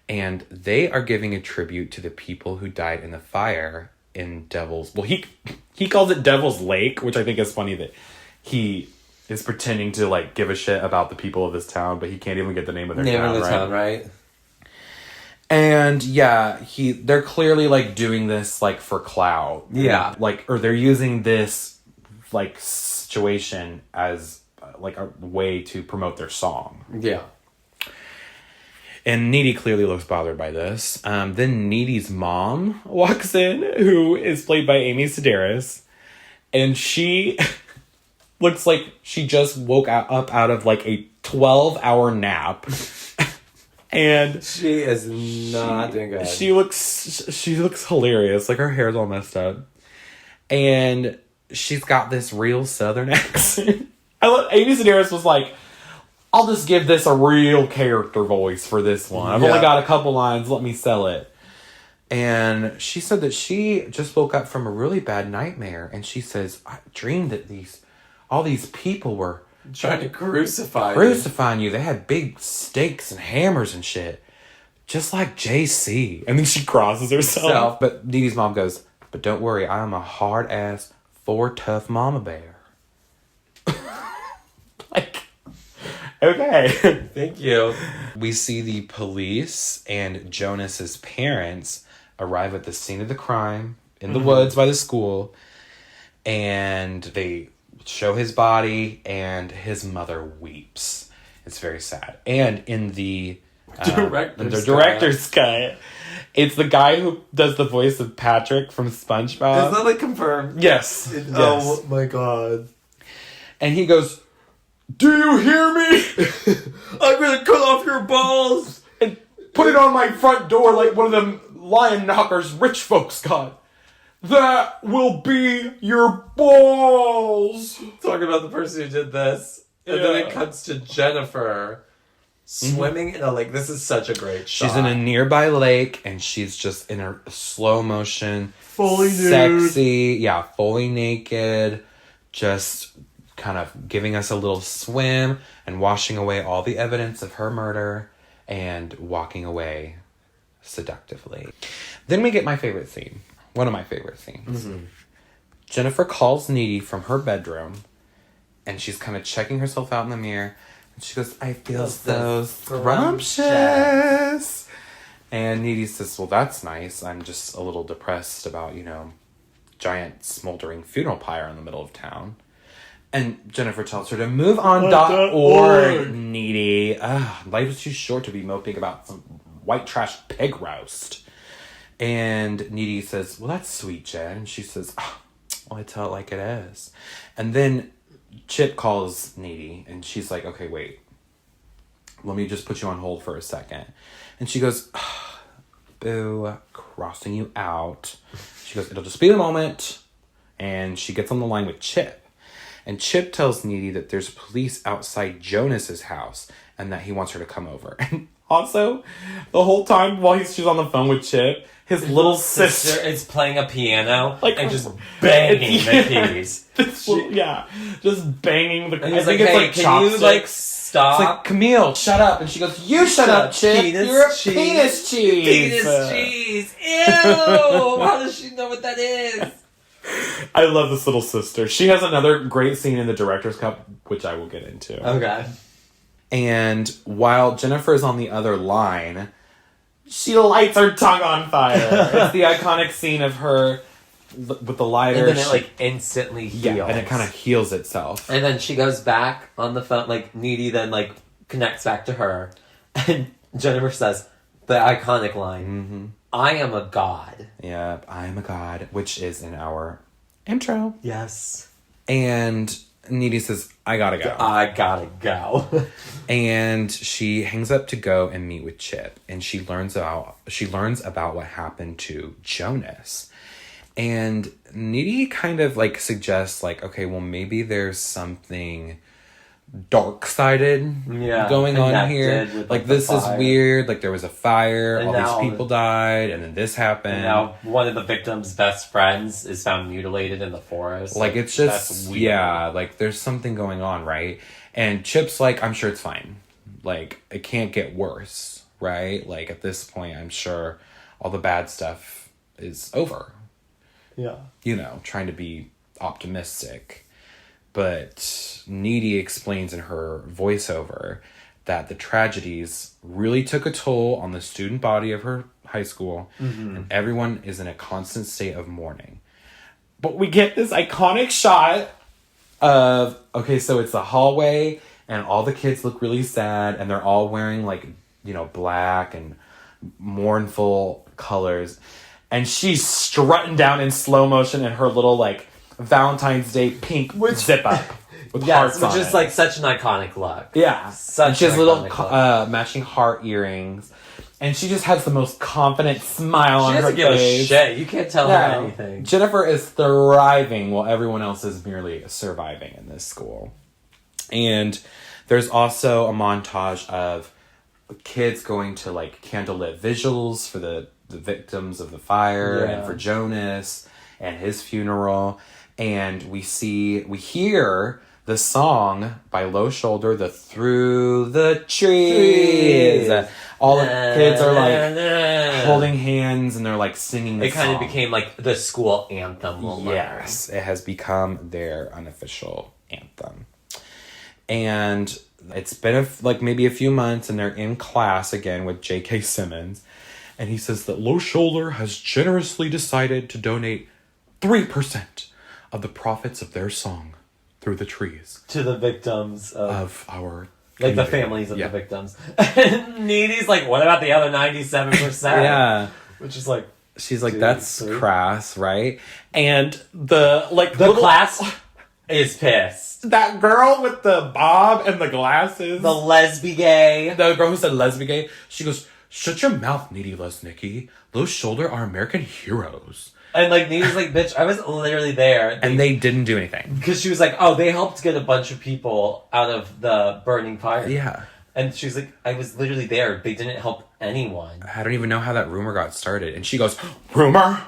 And they are giving a tribute to the people who died in the fire in Devil's... Well, he calls it Devil's Lake, which I think is funny that he is pretending to, like, give a shit about the people of this town, but he can't even get the name of their town, right? And, yeah, they're clearly, like, doing this, like, for clout. Yeah. Like, or they're using this, like, situation as, like, a way to promote their song. Yeah. And Needy clearly looks bothered by this. Then Needy's mom walks in, who is played by Amy Sedaris. And she looks like she just woke up out of, like, a 12-hour nap. And she is not doing good. She looks hilarious. Like, her hair's all messed up. And she's got this real Southern accent. Amy Sedaris was like, I'll just give this a real character voice for this one. I've only got a couple lines. Let me sell it. And she said that she just woke up from a really bad nightmare. And she says, I dreamed that all these people were Trying to crucify Crucifying you. They had big stakes and hammers and shit. Just like JC. And then she crosses herself. But Dee Dee's mom goes, but don't worry, I am a hard-ass, tough mama bear. Like, okay. Thank you. We see the police and Jonas's parents arrive at the scene of the crime in the woods by the school. And they show his body, and his mother weeps. It's very sad. And in the director's cut, it's the guy who does the voice of Patrick from SpongeBob. Is that like confirmed? Yes. Oh my god. And he goes, do you hear me? I'm gonna cut off your balls and put it on my front door like one of them lion knockers rich folks got. That will be your balls. Talking about the person who did this. And then it cuts to Jennifer swimming in a lake. This is such a great shot. She's in a nearby lake, and she's just in a slow motion. Fully sexy. Yeah, fully naked. Just kind of giving us a little swim and washing away all the evidence of her murder and walking away seductively. Then we get my favorite scene. One of my favorite scenes. Mm-hmm. Jennifer calls Needy from her bedroom, and she's kind of checking herself out in the mirror. And she goes, I feel so scrumptious. And Needy says, well, that's nice. I'm just a little depressed about, giant smoldering funeral pyre in the middle of town. And Jennifer tells her to move on.org, Needy. Life is too short to be moping about some white trash pig roast. And Needy says, well, that's sweet, Jen. And she says, well, I tell it like it is. And then Chip calls Needy, and she's like, okay, wait. Let me just put you on hold for a second. And she goes, boo, crossing you out. She goes, it'll just be a moment. And she gets on the line with Chip. And Chip tells Needy that there's police outside Jonas's house and that he wants her to come over. And also, the whole time while she's on the phone with Chip, his little sister is playing a piano and just banging the keys. Just banging the keys. I think it's like, can you stop? It's like, Camille, shut up. And she goes, you shut up, Chip. You're a penis cheese. Penis cheese. Ew. How does she know what that is? I love this little sister. She has another great scene in the director's cut, which I will get into. Okay. And while Jennifer is on the other line, she lights her tongue on fire. It's the iconic scene of her with the lighter. And then it instantly heals. Yeah, and it kind of heals itself. And then she goes back on the phone, Needy then connects back to her. And Jennifer says the iconic line, I am a god. Yeah, I am a god, which is in our intro. Yes. And Needy says, I gotta go. I gotta go. And she hangs up to go and meet with Chip. And she learns about what happened to Jonas. And Needy kind of suggests okay, well, maybe there's something dark-sided going on here. With, this is weird. There was a fire, and all these people died, and then this happened. And now one of the victims' best friends is found mutilated in the forest. It's just, that's weird. Yeah, there's something going on, right? And Chip's I'm sure it's fine. It can't get worse, right? At this point, I'm sure all the bad stuff is over. Yeah. Trying to be optimistic. But Needy explains in her voiceover that the tragedies really took a toll on the student body of her high school, and everyone is in a constant state of mourning. But we get this iconic shot of, okay, so it's the hallway, and all the kids look really sad, and they're all wearing, black and mournful colors. And she's strutting down in slow motion in her little, Valentine's Day pink zip up with hearts on it. Which is such an iconic look. Yeah. She has little matching heart earrings. And she just has the most confident smile on her face. She doesn't give a shit. You can't tell her anything. Jennifer is thriving while everyone else is merely surviving in this school. And there's also a montage of kids going to candlelit vigils for the victims of the fire and for Jonas and his funeral. And we hear the song by Low Shoulder, the Through the Trees. All the kids are like holding hands and they're like singing the song. It kind of became like the school anthem. Yes, it has become their unofficial anthem. And it's been like maybe a few months and they're in class again with J.K. Simmons. And he says that Low Shoulder has generously decided to donate 3% of the profits of their song Through the Trees. To the victims of our... Like the families of the victims. And Needy's like, what about the other 97%? Yeah. Which is like... She's like, that's crass, right? And the class is pissed. That girl with the bob and the glasses. The lesbian. The girl who said lesbian. She goes, shut your mouth, Needy Lesnicki. Low Shoulder are American heroes. And like Needy's like, bitch, I was literally there. And they didn't do anything. Because she was like, oh, they helped get a bunch of people out of the burning fire. Yeah. And she's like, I was literally there. They didn't help anyone. I don't even know how that rumor got started. And she goes, rumor?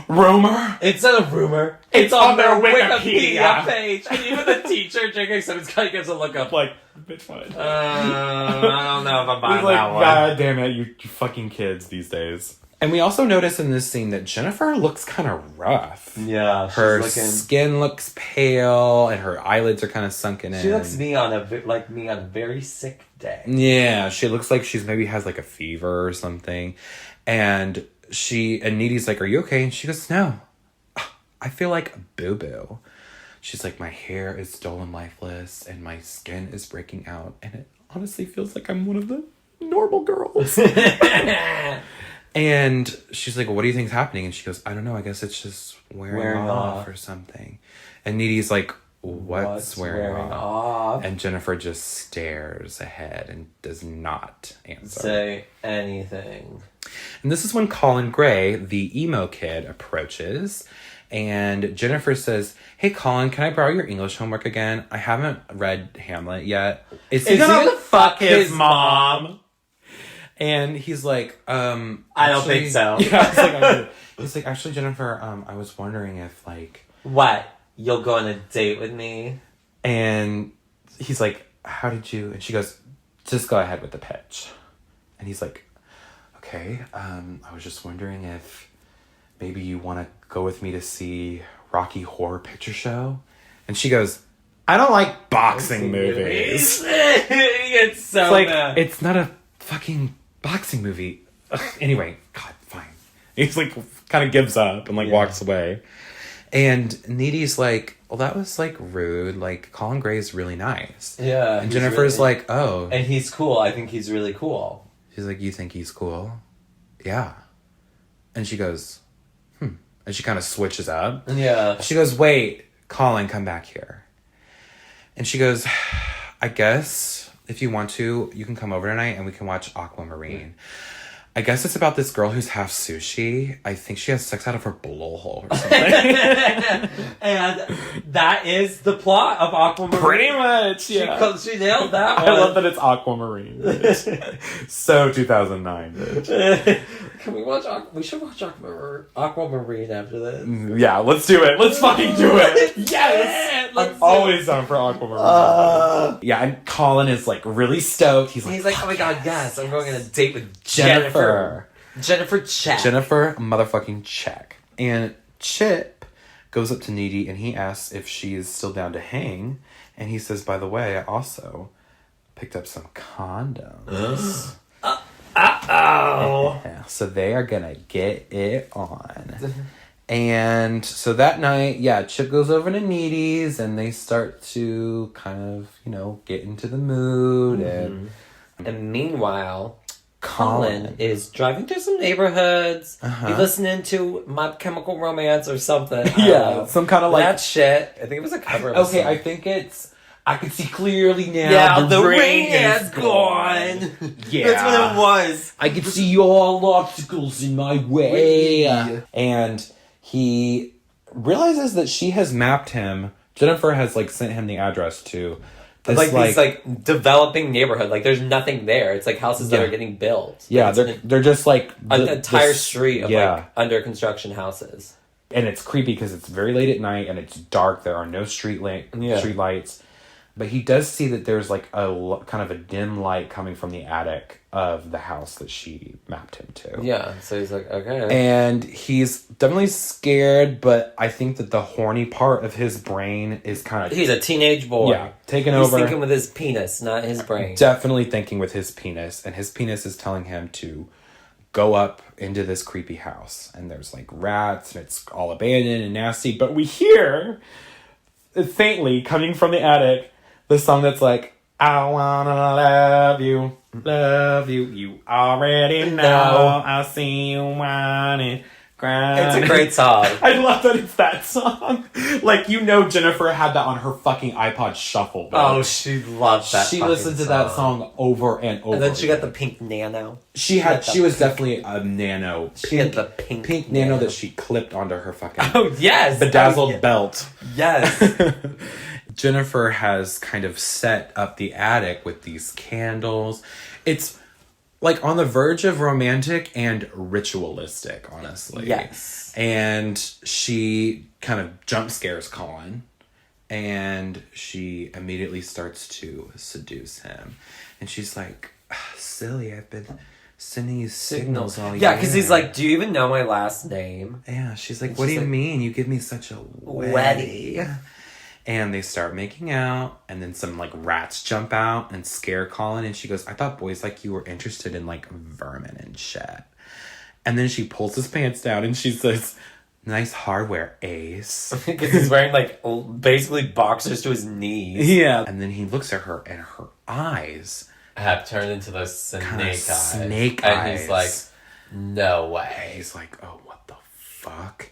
Rumor? It's not a rumor. It's on their Wikipedia page. And even the teacher, J.K. Simmons, kind of gives a look up. Like, bitch, fine. I don't know if I'm buying like, that one. God damn it, you fucking kids these days. And we also notice in this scene that Jennifer looks kind of rough. Yeah, her skin looks pale, and her eyelids are kind of sunken in. She looks me on a very sick day. Yeah, she looks like she's maybe has like a fever or something. And Needy's like, are you okay? And she goes, no, I feel like boo-boo. She's like, my hair is dull and lifeless, and my skin is breaking out, and it honestly feels like I'm one of the normal girls. And she's like, well, what do you think's happening? And she goes, I don't know, I guess it's just wearing off or something. And Needy's like, what's wearing off? And Jennifer just stares ahead and does not answer. Say anything. And this is when Colin Gray, the emo kid, approaches. And Jennifer says, hey, Colin, can I borrow your English homework again? I haven't read Hamlet yet. Is he gonna fuck his mom? And he's like, I don't think so. Yeah, he's like, actually, Jennifer, I was wondering if, like... What? You'll go on a date with me? And he's like, how did you... And she goes, just go ahead with the pitch. And he's like, okay, I was just wondering if maybe you want to go with me to see Rocky Horror Picture Show? And she goes, I don't like boxing movies. It's so like, bad. It's not a fucking boxing movie. Anyway, God, fine. He's like, kind of gives up and walks away. And Needy's like, well, that was rude. Colin Gray is really nice. Yeah. And Jennifer's like, oh. And he's cool. I think he's really cool. She's like, you think he's cool? Yeah. And she goes, And she kind of switches up. Yeah. She goes, wait, Colin, come back here. And she goes, I guess if you want to, you can come over tonight and we can watch Aquamarine. I guess it's about this girl who's half sushi. I think she has sex out of her blowhole or something. And that is the plot of Aquamarine. Pretty much, yeah. She nailed that one. I love that it's Aquamarine. So 2009, bitch. Can we watch... We should watch Aquamarine after this. Yeah, let's do it. Let's fucking do it. Yes! I'm always down for Aquamarine. Yeah, and Colin is really stoked. He's like, oh my god, yes, I'm going on a date with Jennifer. Jennifer Check. Jennifer motherfucking Check. And Chip goes up to Needy and he asks if she is still down to hang. And he says, by the way, I also picked up some condoms. Yeah, so they are gonna get it on. And so that night, Chip goes over to Needy's and they start to kind of, get into the mood. And meanwhile, Colin is driving through some neighborhoods. He's listening to My Chemical Romance or something. Some kind of that shit. I think it was a cover of a song. I think it's I can see clearly now. Yeah, the rain has gone. Yeah. That's what it was. I can see all obstacles in my way. And he realizes that she has mapped him. Jennifer has sent him the address to this this developing neighborhood. There's nothing there. It's houses that are getting built. Yeah, they're just an entire street of under construction houses. And it's creepy because it's very late at night and it's dark. There are no street lights. But he does see that there's like a kind of a dim light coming from the attic of the house that she mapped him to. Yeah, so he's like, okay. And he's definitely scared, but I think that the horny part of his brain is kind of... He's a teenage boy. Yeah, taking over. He's thinking with his penis, not his brain. Definitely thinking with his penis. And his penis is telling him to go up into this creepy house. And there's like rats, and it's all abandoned and nasty. But we hear, faintly, coming from the attic, the song that's like, I wanna love you, you already know, I'll see you whining, crying. It's a great song. I love that it's that song. Like, Jennifer had that on her fucking iPod Shuffle. Though. Oh, she loved that. She listened to that song over and over. And then she got the pink nano. She was definitely a nano. She had the pink nano that she clipped onto her fucking oh yes bedazzled belt. Yes. Jennifer has kind of set up the attic with these candles. It's like on the verge of romantic and ritualistic, honestly. Yes. And she kind of jump scares Colin, and she immediately starts to seduce him. And she's like, silly, I've been sending you signals all year. Yeah, because he's like, do you even know my last name? Yeah, she's like, what do you mean? You give me such a Weddy. And they start making out, and then some like rats jump out and scare Colin, and she goes, I thought boys like you were interested in like vermin and shit. And then she pulls his pants down and she says, nice hardware, ace. Because he's wearing like basically boxers to his knees. Yeah. And then he looks at her, and her eyes have turned into those snake eyes. And he's like, no way. He's like, oh, what the fuck?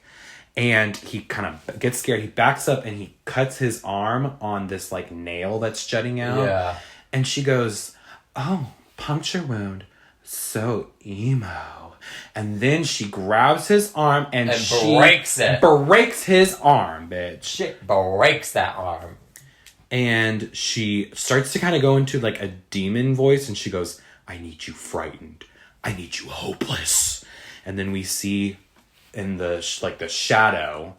And he kind of gets scared. He backs up and he cuts his arm on this like nail that's jutting out. Yeah. And she goes, oh, puncture wound. So emo. And then she grabs his arm and she breaks it. Breaks his arm, bitch. She breaks that arm. And she starts to kind of go into like a demon voice, and she goes, I need you frightened. I need you hopeless. And then we see in the the shadow,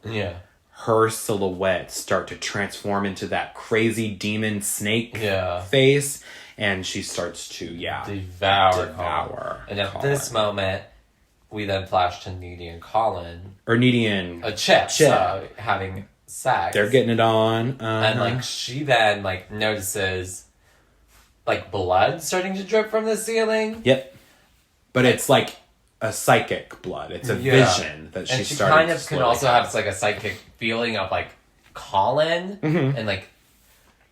her silhouette start to transform into that crazy demon snake face, and she starts to devour. And at this moment, we then flash to Needy and Colin, or Needy and Chip. Having sex. They're getting it on, and like she then like notices like blood starting to drip from the ceiling. Yep, but it's like a psychic blood. It's a vision that she's starting. And she kind of can also have like a psychic feeling of like Colin, and like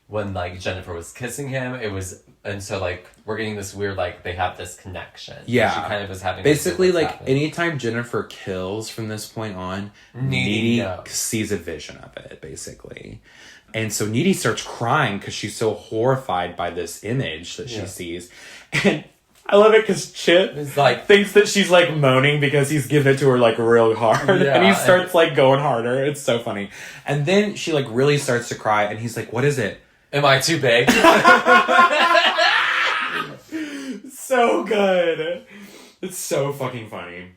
when like Jennifer was kissing him, it was, and so like we're getting this weird like they have this connection. Yeah, she kind of is having basically like anytime Jennifer kills from this point on, Needy sees a vision of it basically. And so Needy starts crying because she's so horrified by this image that she sees. And I love it because Chip thinks that she's like moaning because he's giving it to her like real hard. Yeah, and he starts like going harder. It's so funny. And then she like really starts to cry, and he's like, what is it? Am I too big? So good. It's so fucking funny.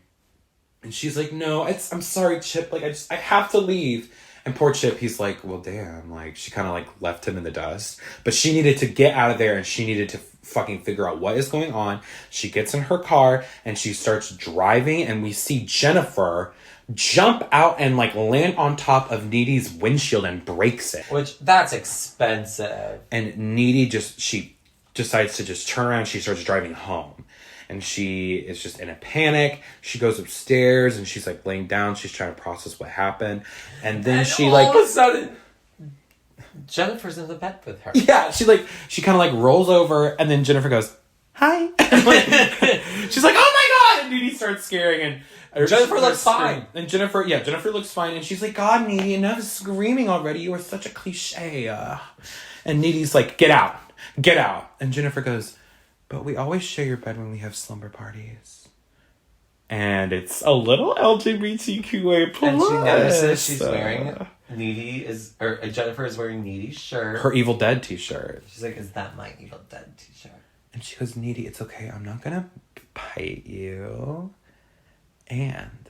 And she's like, no, I'm sorry, Chip. Like, I have to leave. And poor Chip, he's like, well, damn. Like, she kind of like left him in the dust. But she needed to get out of there, and she needed to fucking figure out what is going on. She gets in her car and she starts driving, and we see Jennifer jump out and like land on top of Needy's windshield and breaks it. Which, that's expensive. And Needy she decides to just turn around. She starts driving home, and she is just in a panic. She goes upstairs and she's like laying down. She's trying to process what happened. And then she all of a sudden Jennifer's in the bed with her. Yeah, she kind of like rolls over, and then Jennifer goes, hi. She's like, oh my God. And Needy starts scaring, and Jennifer looks fine. And Jennifer looks fine. And she's like, God, Needy, enough screaming already. You are such a cliche. And Needy's like, get out. Get out. And Jennifer goes, but we always share your bed when we have slumber parties. And it's a little LGBTQA+. And she notices she's wearing Jennifer is wearing Needy's shirt. Her Evil Dead t-shirt. She's like, is that my Evil Dead t-shirt? And she goes, Needy, it's okay. I'm not going to bite you. And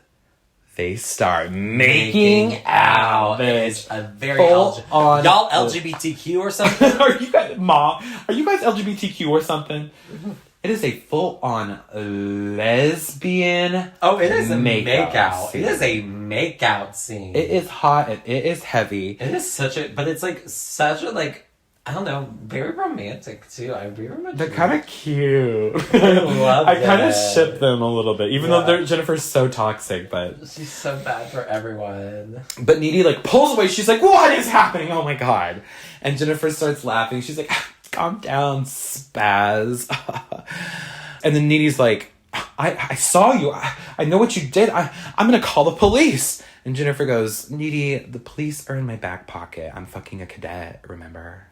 they start making out. It's a very Full on- y'all LGBTQ or something. Are you guys, Mom? Are you guys LGBTQ or something? It is a full-on lesbian. Oh, it is a makeout makeout. scene. It is a makeout scene. It is hot and it is heavy. It is but it's like such a like, I don't know, very romantic too. I very much. They're kind of cute. I love I kind of it. ship them a little bit, even though Jennifer's so toxic. But She's so bad for everyone. But Needy like pulls away. She's like, "What is happening? Oh my god!" And Jennifer starts laughing. She's like, "Calm down, spaz." And then Needy's like, I saw you. I know what you did. I'm gonna call the police." And Jennifer goes, "Needy, the police are in my back pocket. I'm fucking a cadet, remember?"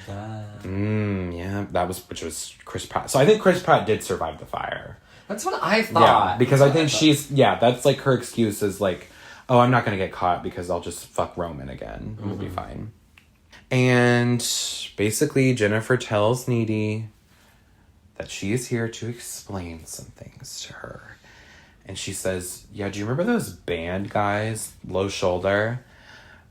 Yeah, which was Chris Pratt. So I think Chris Pratt did survive the fire. That's what I thought. Yeah, because I think that's like her excuse is like, "Oh, I'm not gonna get caught because I'll just fuck Roman again. It'll be fine." And basically Jennifer tells Needy that she is here to explain some things to her. And she says, "Yeah, do you remember those band guys, Low Shoulder?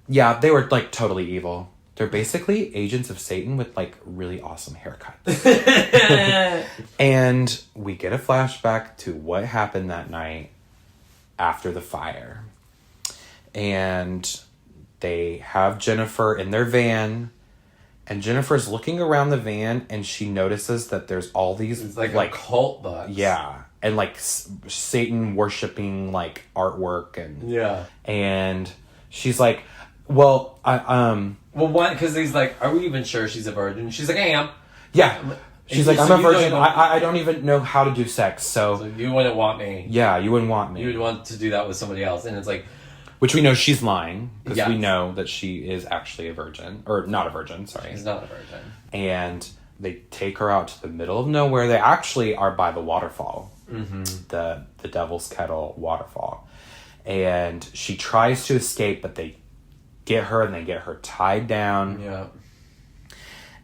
Yeah, they were like totally evil. They're basically agents of Satan with like really awesome haircuts." And we get a flashback to what happened that night after the fire. And they have Jennifer in their van. And Jennifer's looking around the van and she notices that there's all these It's like cult books. Yeah. And like Satan worshipping like artwork and she's like, "Well, Well, one, because he's like, "Are we even sure she's a virgin?" She's like, "I am." Yeah. She's like, "I'm so a you don't virgin. even- I don't even know how to do sex, So you wouldn't want me. yeah, you wouldn't want me." You would want to do that with somebody else. And it's like, Which we know she's lying, because Yes. we know that she is actually a virgin. Or not a virgin, sorry. she's not a virgin. And they take her out to the middle of nowhere. They actually are by the waterfall. The Devil's Kettle waterfall. And she tries to escape, but they get her and they get her tied down. Yeah.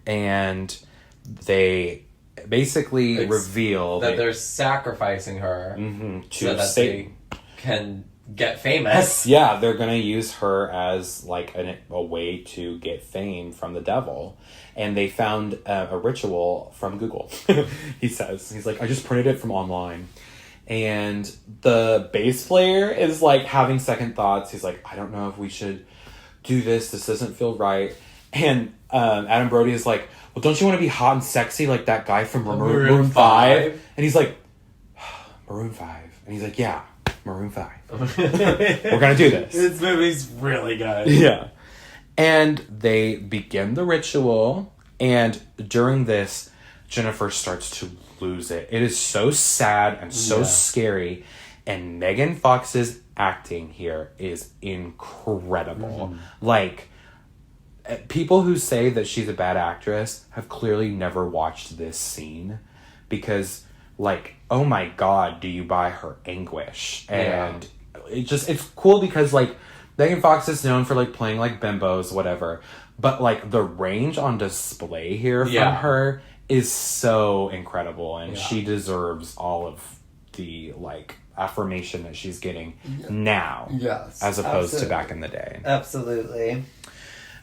And they basically reveal that they're sacrificing her to so that Satan. they can get famous. Yeah, they're gonna use her as like a way to get fame from the devil. And they found a ritual from Google. He's like, "I just printed it from online." And the bass player is like having second thoughts. He's like, "I don't know if we should do this. This doesn't feel right." And Adam Brody is like, "Well, don't you want to be hot and sexy like that guy from Maroon 5? And he's like, "Maroon 5. And he's like, "Yeah, Maroon 5. We're gonna do this." This movie's really good. Yeah. And they begin the ritual, and during this, Jennifer starts to lose it. It is so sad and so scary, and Megan Fox's acting here is incredible. Like, people who say that she's a bad actress have clearly never watched this scene, because, like, oh my god, do you buy her anguish? And it's cool because, like, Megan Fox is known for, like, playing, like, bimbos, whatever. But, like, the range on display here from her is so incredible. And she deserves all of the, like, affirmation that she's getting now. Yes. As opposed to back in the day. Absolutely.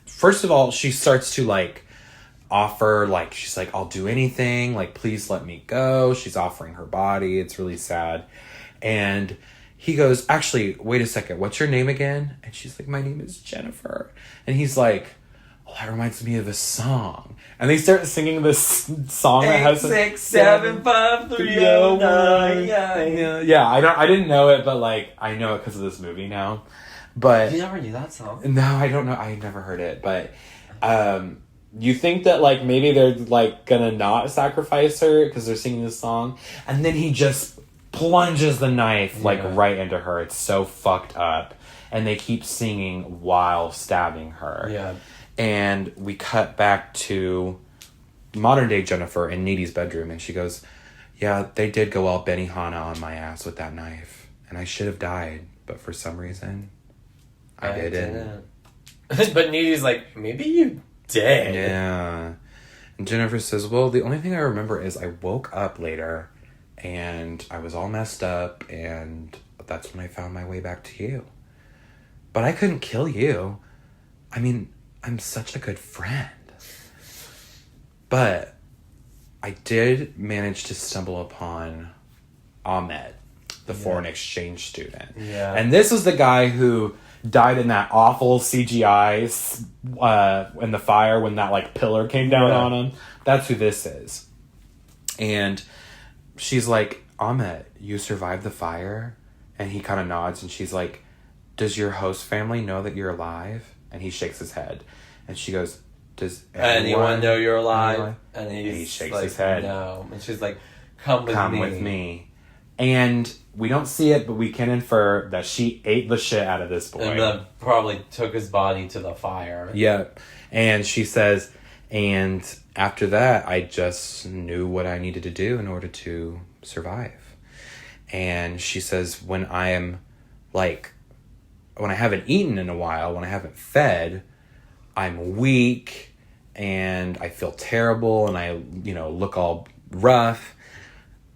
First of all, she starts to, like, offer, like, she's like, "I'll do anything. Like, please let me go." She's offering her body. It's really sad. And he goes, "Actually, wait a second. What's your name again?" And she's like, "My name is Jennifer." And he's like, "Oh, that reminds me of a song." And they start singing this song that has 6, 7, 5, 3, 0, 9. Yeah, I didn't know it, but like I know it because of this movie now. But You never knew that song? no, I don't know. I never heard it. But you think that like maybe they're like gonna not sacrifice her because they're singing this song, and then he just plunges the knife like right into her. It's so fucked up, and they keep singing while stabbing her. Yeah. And we cut back to modern day Jennifer in Needy's bedroom, and she goes, "Yeah, they did go all Benihana on my ass with that knife, and I should have died, but for some reason, I didn't." But Needy's like, "Maybe you did." Yeah. And Jennifer says, "Well, the only thing I remember is I woke up later, and I was all messed up, and that's when I found my way back to you. But I couldn't kill you. I mean, I'm such a good friend. But I did manage to stumble upon Ahmed, the foreign exchange student. Yeah. And this was the guy who died in that awful CGI in the fire when that like pillar came down on him. That's who this is. And she's like, Ahmed, you survived the fire? And he kind of nods and she's like, does your host family know that you're alive? And he shakes his head. And she goes, does anyone know you're alive? And he shakes like, his head. No. And she's like, come with me. And we don't see it, but we can infer that she ate the shit out of this boy. And then probably took his body to the fire. Yep. And she says, and after that, I just knew what I needed to do in order to survive. And she says, when I haven't eaten in a while, when I haven't fed, I'm weak and I feel terrible and I, look all rough.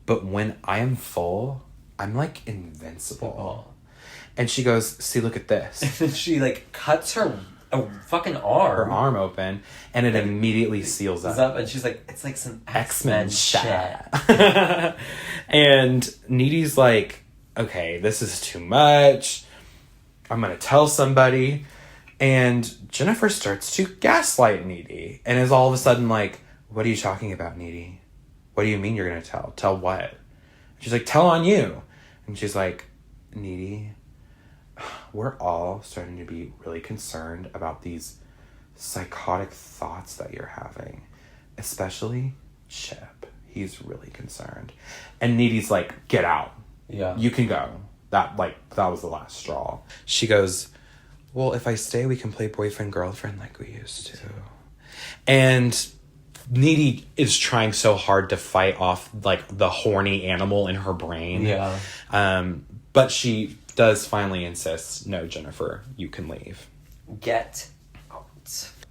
But when I am full, I'm like invincible. And she goes, see, look at this. And then she like cuts her fucking arm. Her arm open and it immediately seals up. And she's like, it's like some X-Men X-Men shit. And Needy's like, okay, this is too much. I'm going to tell somebody. And Jennifer starts to gaslight Needy and is all of a sudden like, what are you talking about, Needy? What do you mean you're going to tell? Tell what? She's like, tell on you. And she's like, Needy, we're all starting to be really concerned about these psychotic thoughts that you're having. Especially Chip. He's really concerned. And Needy's like, get out. Yeah. You can go. That was the last straw. She goes, well, if I stay, we can play boyfriend-girlfriend like we used to. And Needy is trying so hard to fight off like the horny animal in her brain. Yeah. But she does finally insist, no, Jennifer, you can leave. Get out.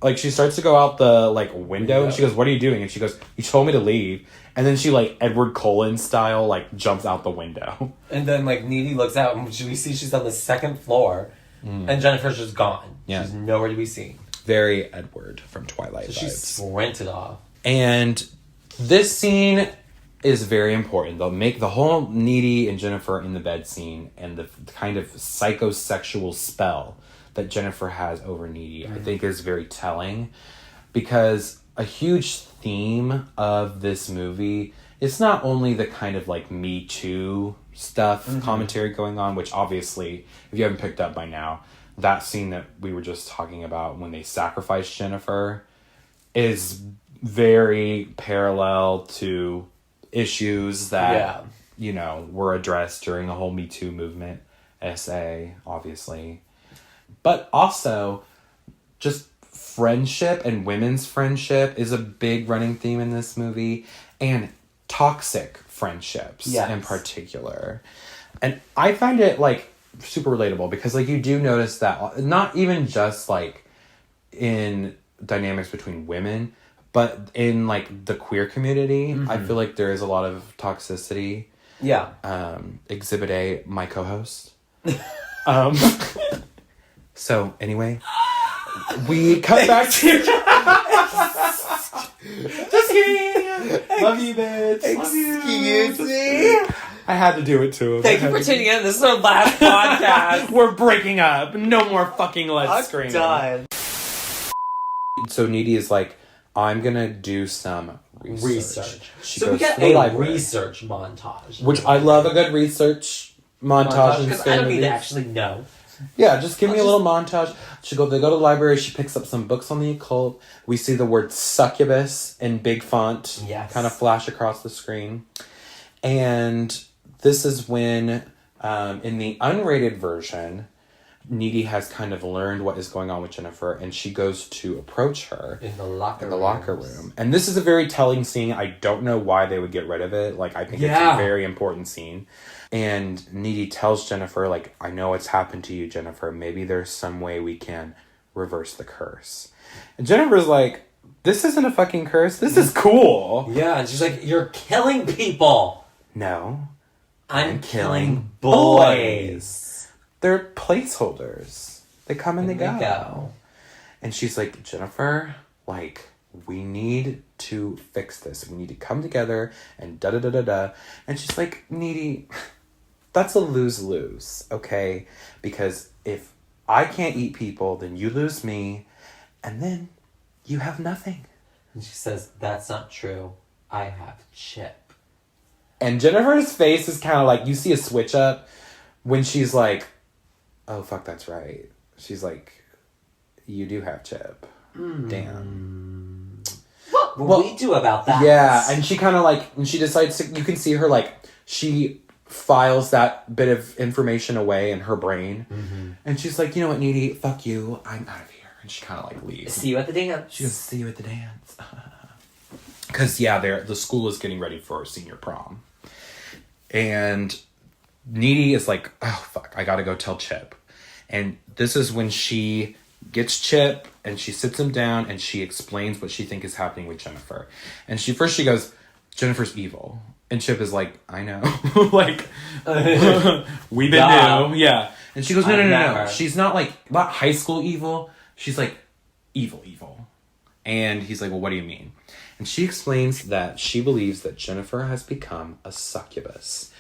Like she starts to go out the like window and she goes, what are you doing? And she goes, you told me to leave. And then she like Edward Cullen style like jumps out the window. And then like Needy looks out and we see she's on the second floor and Jennifer's just gone. Yeah. She's nowhere to be seen. Very Edward from Twilight vibes. She sprinted off. And this scene is very important. They'll make the whole Needy and Jennifer in the bed scene and the kind of psychosexual spell that Jennifer has over Needy, I think is very telling. Because a huge theme of this movie is not only the kind of like Me Too stuff, commentary going on, which obviously, if you haven't picked up by now, that scene that we were just talking about when they sacrificed Jennifer is very parallel to issues that, were addressed during the whole Me Too movement, essay, obviously. But also, just friendship and women's friendship is a big running theme in this movie. And toxic friendships in particular. And I find it, like, super relatable because, like, you do notice that not even just, like, in dynamics between women, but in, like, the queer community, I feel like there is a lot of toxicity. Yeah. Exhibit A, my co-host. So, anyway, we cut back to... Just kidding! Love you, bitch. Excuse me? I had to do it to him. Thank you for tuning in. This is our last podcast. We're breaking up. No more fucking Let's Scream. Done. So Needy is like, I'm gonna do some research. So we get a research montage. Which I love a good research montage. Because I don't need to actually know. Yeah, just give me a little montage. They go to the library, she picks up some books on the occult. We see the word succubus in big font. Yes. Kind of flash across the screen. And this is when, in the unrated version, Needy has kind of learned what is going on with Jennifer, and she goes to approach her in the locker room. And this is a very telling scene. I don't know why they would get rid of it. Like, I think it's a very important scene. And Needy tells Jennifer, like, I know what's happened to you, Jennifer. Maybe there's some way we can reverse the curse. And Jennifer's like, this isn't a fucking curse. This is cool. Yeah, and she's like, you're killing people. No, I'm killing boys. They're placeholders. They come and they And go. And she's like, Jennifer, like, we need to fix this. We need to come together and da-da-da-da-da. And she's like, Needy, that's a lose-lose, okay? Because if I can't eat people, then you lose me, and then you have nothing. And she says, that's not true. I have Chip. And Jennifer's face is kind of like, you see a switch up when she's like, oh, fuck, that's right. She's like, you do have Chip. Damn. What will we do about that? Yeah, and she kind of like, and she decides to, you can see her like, she files that bit of information away in her brain. Mm-hmm. And she's like, you know what, Needy, fuck you, I'm out of here. And she kind of like leaves. See you at the dance. She goes, see you at the dance. Because, yeah, the school is getting ready for senior prom. And Needy is like, oh, fuck, I gotta go tell Chip. And this is when she gets Chip and she sits him down and she explains what she thinks is happening with Jennifer. And she goes, Jennifer's evil. And Chip is like, I know. Like, we've been new. Yeah. And she goes, no. She's not high school evil. She's like, evil. And he's like, well, what do you mean? And she explains that she believes that Jennifer has become a succubus.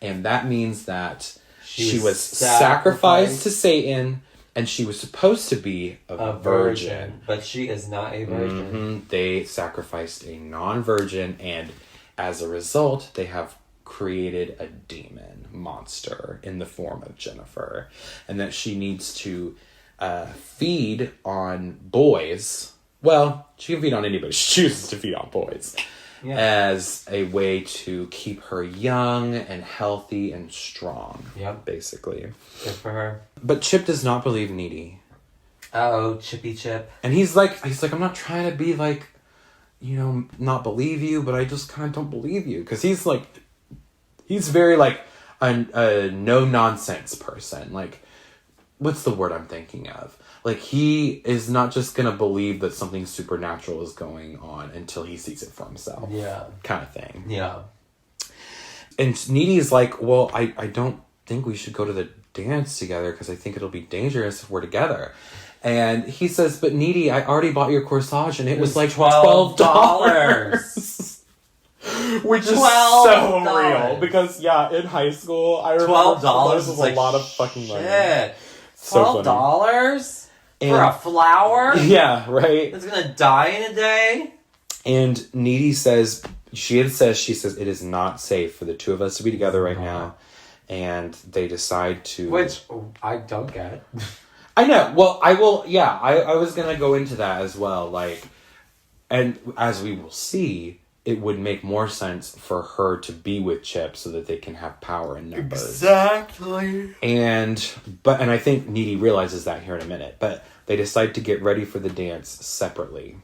And that means that she was sacrificed to Satan, and she was supposed to be a virgin. But she is not a virgin. Mm-hmm. They sacrificed a non-virgin, and as a result, they have created a demon monster in the form of Jennifer. And that she needs to feed on boys. Well, she can feed on anybody. She chooses to feed on boys. Yeah. As a way to keep her young and healthy and strong. Yep. Basically. Good for her. But Chip does not believe Needy. Oh, Chippy Chip. And he's like, I'm not trying to be like, not believe you, but I just kind of don't believe you. Because he's very like a no-nonsense person. Like, what's the word I'm thinking of? Like, he is not just going to believe that something supernatural is going on until he sees it for himself. Yeah. Kind of thing. Yeah. And Needy is like, well, I don't think we should go to the dance together because I think it'll be dangerous if we're together. And he says, but Needy, I already bought your corsage and it was like $12. Which is so real. Because, yeah, in high school, I remember $12 was a lot of fucking money. So $12? For a flower? Yeah, right. It's gonna die in a day? And Needy says, she says, it is not safe for the two of us to be together right now. And they decide to... Which I don't get. I know. Well, I will... Yeah, I was gonna go into that as well. Like, and as we will see, it would make more sense for her to be with Chip so that they can have power in numbers. Exactly. And I think Needy realizes that here in a minute. But they decide to get ready for the dance separately.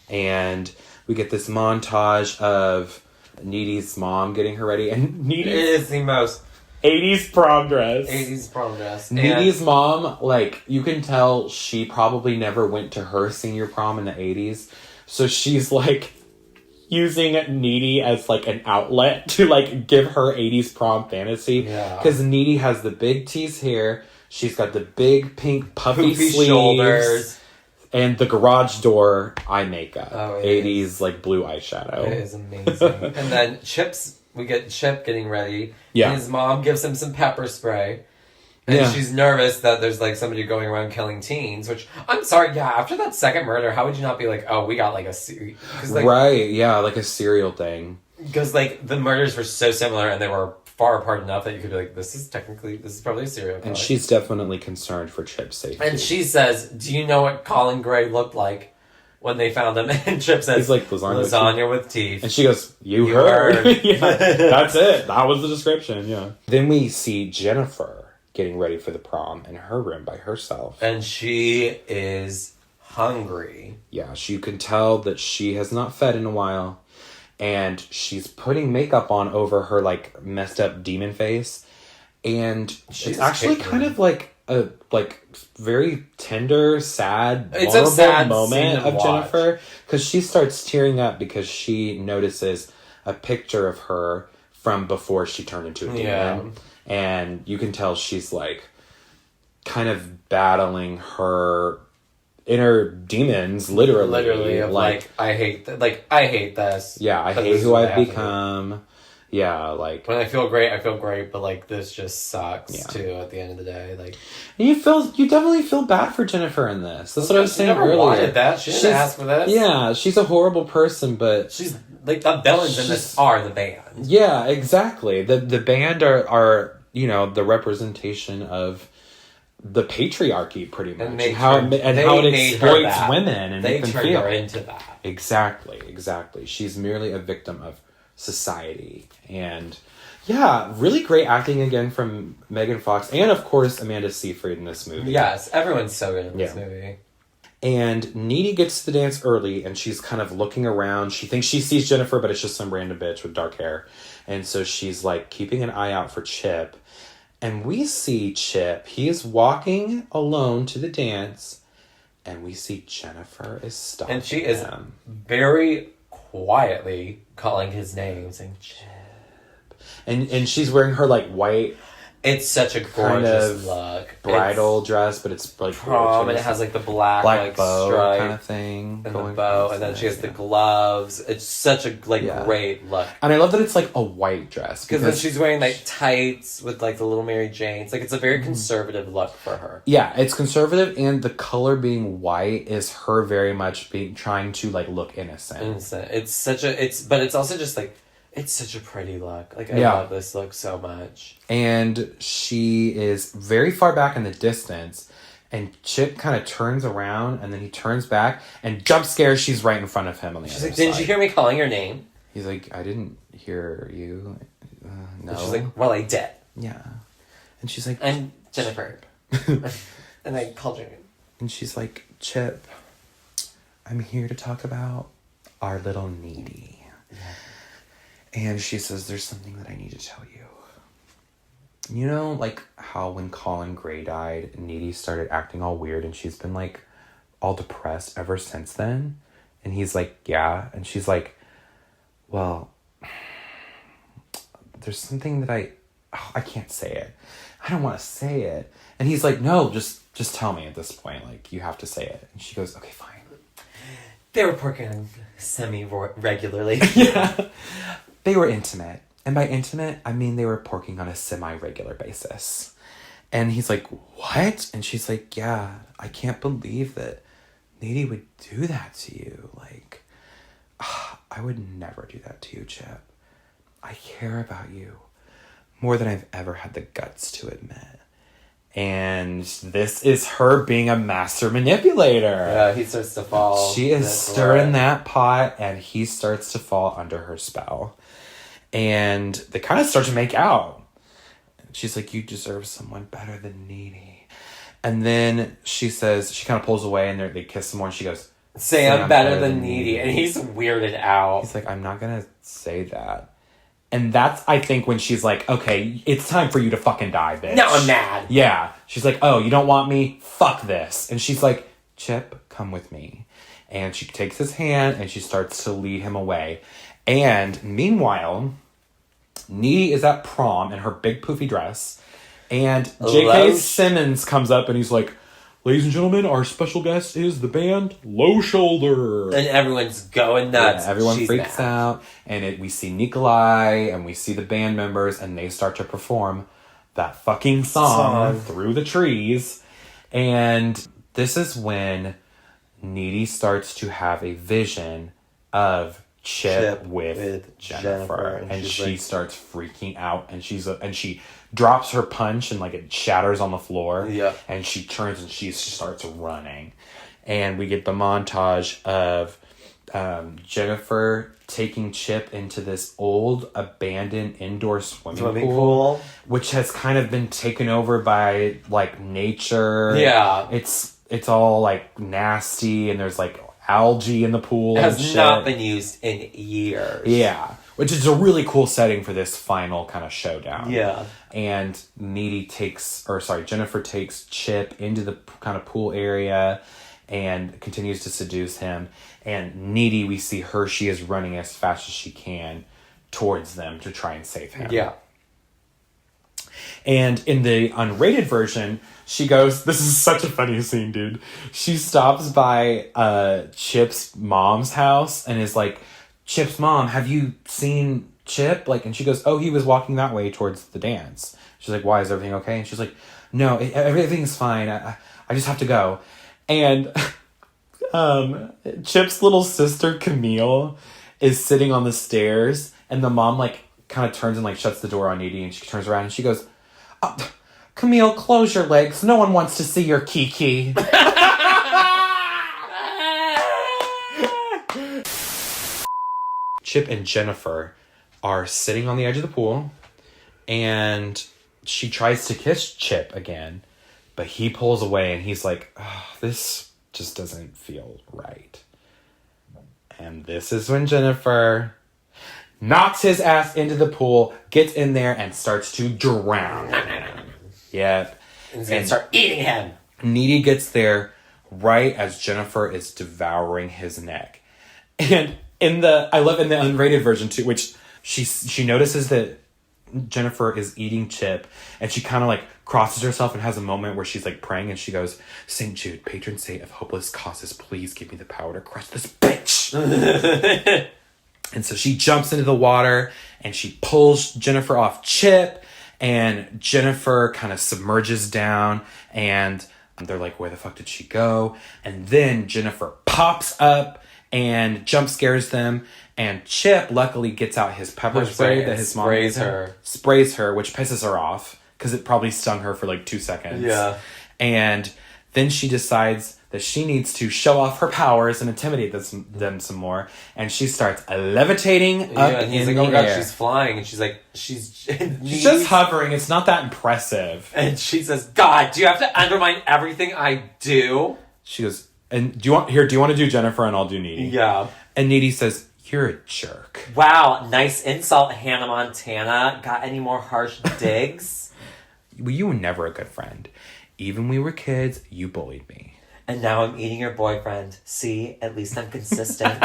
And we get this montage of Needy's mom getting her ready. And Needy is the most 80s prom dress. 80s prom dress. Needy's mom, like, you can tell she probably never went to her senior prom in the 80s. So she's like using Needy as like an outlet to like give her 80s prom fantasy. Yeah. Because Needy has the big tease hair. She's got the big pink puffy sleeves. Shoulders. And the garage door eye makeup. Oh, 80s like blue eyeshadow. It is amazing. And then we get Chip getting ready. Yeah. And his mom gives him some pepper spray. And she's nervous that there's like somebody going around killing teens, which I'm sorry, after that second murder, how would you not be like, oh, we got like a like, right, yeah, like a serial thing. Because like the murders were so similar and they were far apart enough that you could be like, this is probably a serial killer. And she's definitely concerned for Chip's safety. And she says, do you know what Colin Gray looked like when they found him? And Chip says, he's like lasagna with teeth. And she goes, you heard. Yeah, that's it. That was the description, yeah. Then we see Jennifer getting ready for the prom in her room by herself. And she is hungry. Yeah, you can tell that she has not fed in a while. And she's putting makeup on over her, like, messed up demon face. And it's actually kind of like a very tender, sad, vulnerable moment of Jennifer. Because she starts tearing up because she notices a picture of her from before she turned into a demon. Yeah. And you can tell she's like kind of battling her inner demons, literally of like I hate I hate this. Yeah, I hate who I've become. Yeah, like when I feel great, but like this just sucks too at the end of the day. Like you definitely feel bad for Jennifer in this. That's what I was saying never earlier. Wanted that. She didn't ask for this. Yeah, she's a horrible person, but she's like the villains in this are the band. Yeah, exactly. The band are the representation of the patriarchy, pretty much, and how it exploits women, and they make them turn feel her into that. Exactly. She's merely a victim of society, and really great acting again from Megan Fox, and of course Amanda Seyfried in this movie. Yes, everyone's so good in this movie. And Needy gets to the dance early, and she's kind of looking around. She thinks she sees Jennifer, but it's just some random bitch with dark hair. And so she's like keeping an eye out for Chip. And we see Chip. He is walking alone to the dance, and we see Jennifer is stalking him. And she is very quietly calling his name, saying Chip. And she's wearing her like white. It's such a gorgeous look. Bridal dress, but it's like prom, and it has like the black like bow stripe kind of thing, and the bow, and then she has the gloves. It's such a great look, and I love that it's like a white dress because then she's wearing like tights with like the little Mary Janes. Like it's a very conservative look for her. Yeah, it's conservative, and the color being white is her very much trying to like look innocent. But it's also just like. It's such a pretty look. Like, I love this look so much. And she is very far back in the distance, and Chip kind of turns around, and then he turns back, and jump scares, she's right in front of him on the other side. She's like, didn't you hear me calling your name? He's like, I didn't hear you. No. And she's like, well, I did. Yeah. And she's like... I'm Jennifer. And I called your name. And she's like, Chip, I'm here to talk about our little Needy. Yeah. And she says, there's something that I need to tell you. You know, like, how when Colin Gray died, Needy started acting all weird, and she's been, like, all depressed ever since then? And he's like, yeah. And she's like, well, there's something that I can't say it. I don't want to say it. And he's like, no, just tell me at this point. Like, you have to say it. And she goes, okay, fine. They were porking semi-regularly. Yeah. They were intimate. And by intimate, I mean they were porking on a semi-regular basis. And he's like, what? And she's like, yeah, I can't believe that Needy would do that to you. Like, I would never do that to you, Chip. I care about you more than I've ever had the guts to admit. And this is her being a master manipulator. Yeah, he starts to fall. She is stirring that pot, and he starts to fall under her spell. And they kind of start to make out. She's like, you deserve someone better than Needy. And then she says, she kind of pulls away, and they kiss some more, and she goes, say I'm better than Needy. And he's weirded out. He's like, I'm not going to say that. And that's, I think, when she's like, okay, it's time for you to fucking die, bitch. Now I'm mad. Yeah. She's like, oh, you don't want me? Fuck this. And she's like, Chip, come with me. And she takes his hand, and she starts to lead him away. And meanwhile, Needy is at prom in her big poofy dress. And J.K. Simmons comes up, and he's like, ladies and gentlemen, our special guest is the band Low Shoulder. And everyone's going nuts. Yeah, everyone freaks out. And we see Nikolai, and we see the band members, and they start to perform that fucking song through the trees. And this is when Needy starts to have a vision of Chip with Jennifer. And she starts freaking out, and she drops her punch, and like it shatters on the floor. Yeah. And she turns and she starts running. And we get the montage of Jennifer taking Chip into this old abandoned indoor swimming pool, which has kind of been taken over by like nature. Yeah. It's all like nasty, and there's like algae in the pool. It has not been used in years. Yeah. Which is a really cool setting for this final kind of showdown. Yeah. And Jennifer takes Chip into the kind of pool area and continues to seduce him. And Needy, we see her, she is running as fast as she can towards them to try and save him. Yeah. And in the unrated version, she goes, this is such a funny scene, dude. She stops by Chip's mom's house and is like, Chip's mom, have you seen Chip? Like, and she goes, oh, he was walking that way towards the dance. She's like, why, is everything okay? And she's like, no, everything's fine. I just have to go. And Chip's little sister, Camille, is sitting on the stairs, and the mom, like, kind of turns and, like, shuts the door on Needy, and she turns around and she goes, Camille, close your legs. No one wants to see your Kiki. Chip and Jennifer are sitting on the edge of the pool, and she tries to kiss Chip again, but he pulls away, and he's like, oh, this just doesn't feel right. And this is when Jennifer knocks his ass into the pool, gets in there, and starts to drown. Yep. And he's gonna start eating him. Needy gets there right as Jennifer is devouring his neck. And I love in the unrated version too, which she notices that Jennifer is eating Chip, and she kind of like crosses herself and has a moment where she's like praying, and she goes, St. Jude, patron saint of hopeless causes, please give me the power to crush this bitch. And so she jumps into the water and she pulls Jennifer off Chip, and Jennifer kind of submerges down, and they're like, where the fuck did she go? And then Jennifer pops up and jump scares them, and Chip luckily gets out his pepper spray that his mom sprays her, which pisses her off because it probably stung her for like 2 seconds. Yeah. And then she decides that she needs to show off her powers and intimidate them some more, and she starts levitating up and he's in like, oh the my god, air. she's flying, and she's like, she's just hovering. It's not that impressive. And she says, God, do you have to undermine everything I do? She goes, and do you want to do Jennifer and I'll do Needy? Yeah. And Needy says, you're a jerk. Wow, nice insult, Hannah Montana. Got any more harsh digs? Well, you were never a good friend. Even when we were kids, you bullied me. And now I'm eating your boyfriend. See, at least I'm consistent.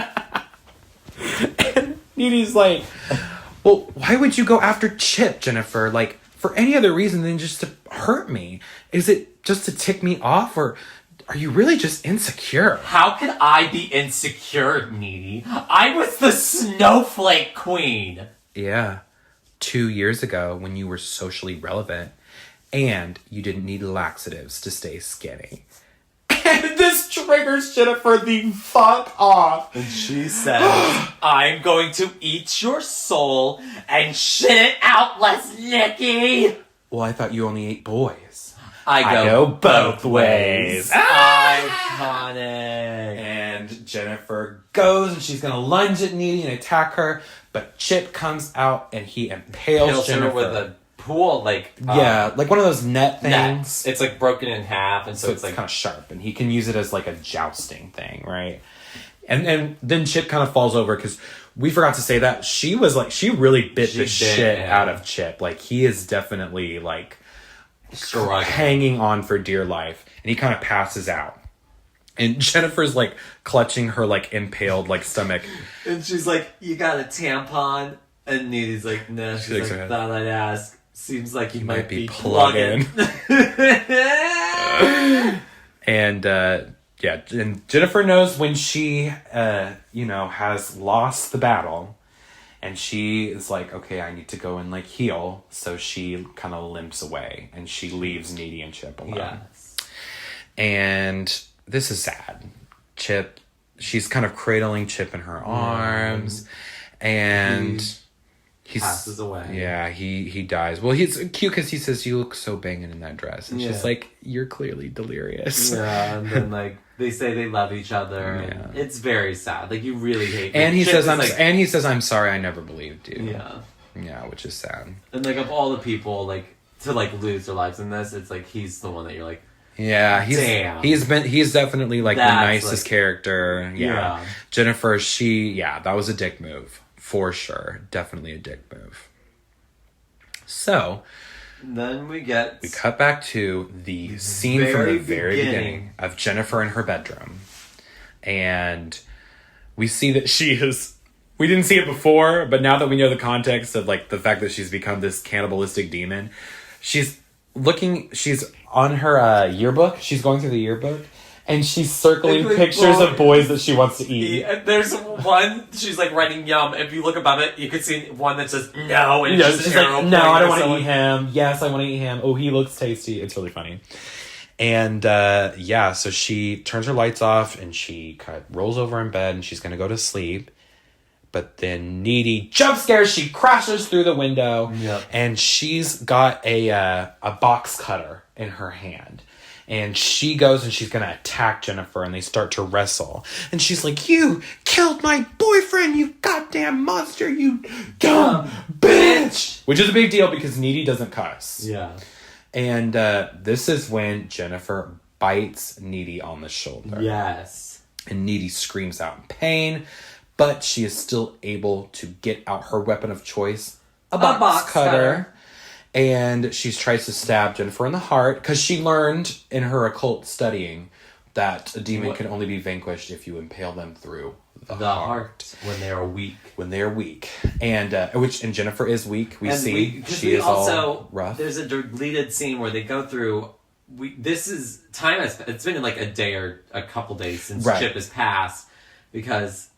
And Needy's like, well, why would you go after Chip, Jennifer? Like, for any other reason than just to hurt me? Is it just to tick me off, or are you really just insecure? How could I be insecure, Needy? I was the snowflake queen. Yeah. 2 years ago when you were socially relevant and you didn't need laxatives to stay skinny. And this triggers Jennifer the fuck off. And she says, I'm going to eat your soul and shit it out, Les Nicky. Well, I thought you only ate boys. I go both ways. Ah! Iconic. And Jennifer goes and she's going to lunge at Needy and attack her, but Chip comes out and he impales Jennifer her with a pool, like like one of those net things. Nets. It's like broken in half, and so it's like kind of sharp, and he can use it as like a jousting thing, right? And then Chip kind of falls over because we forgot to say that she really bit the shit out of Chip. Like, he is definitely like hanging on for dear life, and he kind of passes out. And Jennifer's like clutching her like impaled like stomach, and she's like, "You got a tampon?" And Needy's like, "No." She's like, "Thought I'd ask. Seems like you might be plugging." And and Jennifer knows when she has lost the battle, and she is like, okay, I need to go and like heal. So she kind of limps away and she leaves Needy and Chip alone. Yes. And this is sad. Chip, she's kind of cradling Chip in her arms, and he passes away. Yeah, he dies. Well, he's cute because he says, "You look so banging in that dress," and she's like, "You're clearly delirious." Yeah, and then like they say they love each other. Yeah. It's very sad. Like, you really hate. And he says, "I'm sorry, I never believed you." Yeah, yeah, which is sad. And like, of all the people like to like lose their lives in this, it's like he's the one that you're like. Yeah, he's definitely like the nicest character. Yeah. Jennifer, that was a dick move. For sure. Definitely a dick move. So then we cut back to the scene from the very beginning of Jennifer in her bedroom. And we see that she is We didn't see it before, but now that we know the context of like the fact that she's become this cannibalistic demon, she's on her yearbook. She's going through the yearbook. And she's circling pictures of boys that she wants to eat. There's one, she's like writing yum. If you look above it, you could see one that says no. And she's like, no, I don't want to eat him. Yes, I want to eat him. Oh, he looks tasty. It's really funny. And so she turns her lights off and she kind of rolls over in bed and she's going to go to sleep. But then Needy jump scares. She crashes through the window. Yep. And she's got a box cutter in her hand. And she goes and she's going to attack Jennifer and they start to wrestle. And she's like, you killed my boyfriend, you goddamn monster, you dumb bitch. Which is a big deal because Needy doesn't cuss. Yeah. And this is when Jennifer bites Needy on the shoulder. Yes. And Needy screams out in pain, but she is still able to get out her weapon of choice, a box cutter. And she tries to stab Jennifer in the heart because she learned in her occult studying that a demon can only be vanquished if you impale them through the heart. When they are weak. When they are weak. And Jennifer is weak. We see she is also, all rough. There's a deleted scene where they go through. It's been like a day or a couple days since Chip has passed because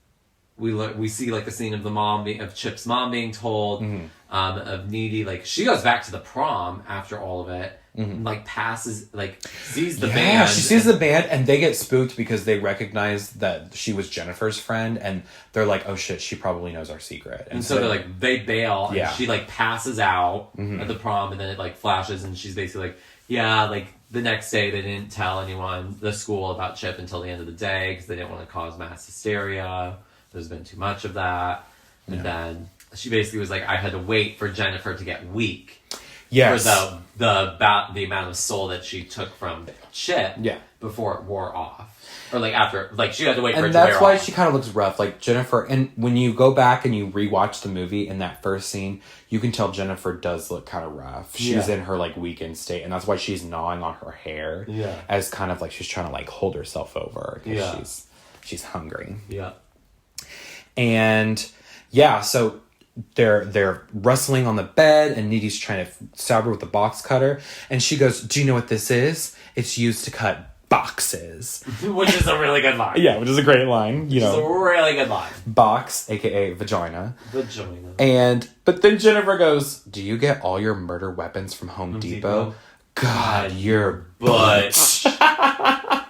we see like the scene of of Chip's mom being told, of Needy, like she goes back to the prom after all of it, and like sees the band. She sees the band and they get spooked because they recognize that she was Jennifer's friend and they're like, oh shit, she probably knows our secret. And so they bail and she like passes out at the prom and then it like flashes and she's basically like, the next day they didn't tell anyone, the school, about Chip until the end of the day because they didn't want to cause mass hysteria. There's been too much of that. And then she basically was like, I had to wait for Jennifer to get weak. Yes. For the amount of soul that she took from Chip before it wore off. Or like after, like she had to wait for it to wear off. And that's why she kind of looks rough. Like Jennifer, and when you go back and you rewatch the movie in that first scene, you can tell Jennifer does look kind of rough. She's in her like weakened state. And that's why she's gnawing on her hair. Yeah. As kind of like she's trying to like hold herself over. Because she's hungry. Yeah. And so they're wrestling on the bed and Needy's trying to stab her with the box cutter. And she goes, do you know what this is? It's used to cut boxes. Which is a really good line. Yeah, which is a great line. It's a really good line. Box, aka vagina. Vagina. But then Jennifer goes, do you get all your murder weapons from Home Depot? God, you're butch. I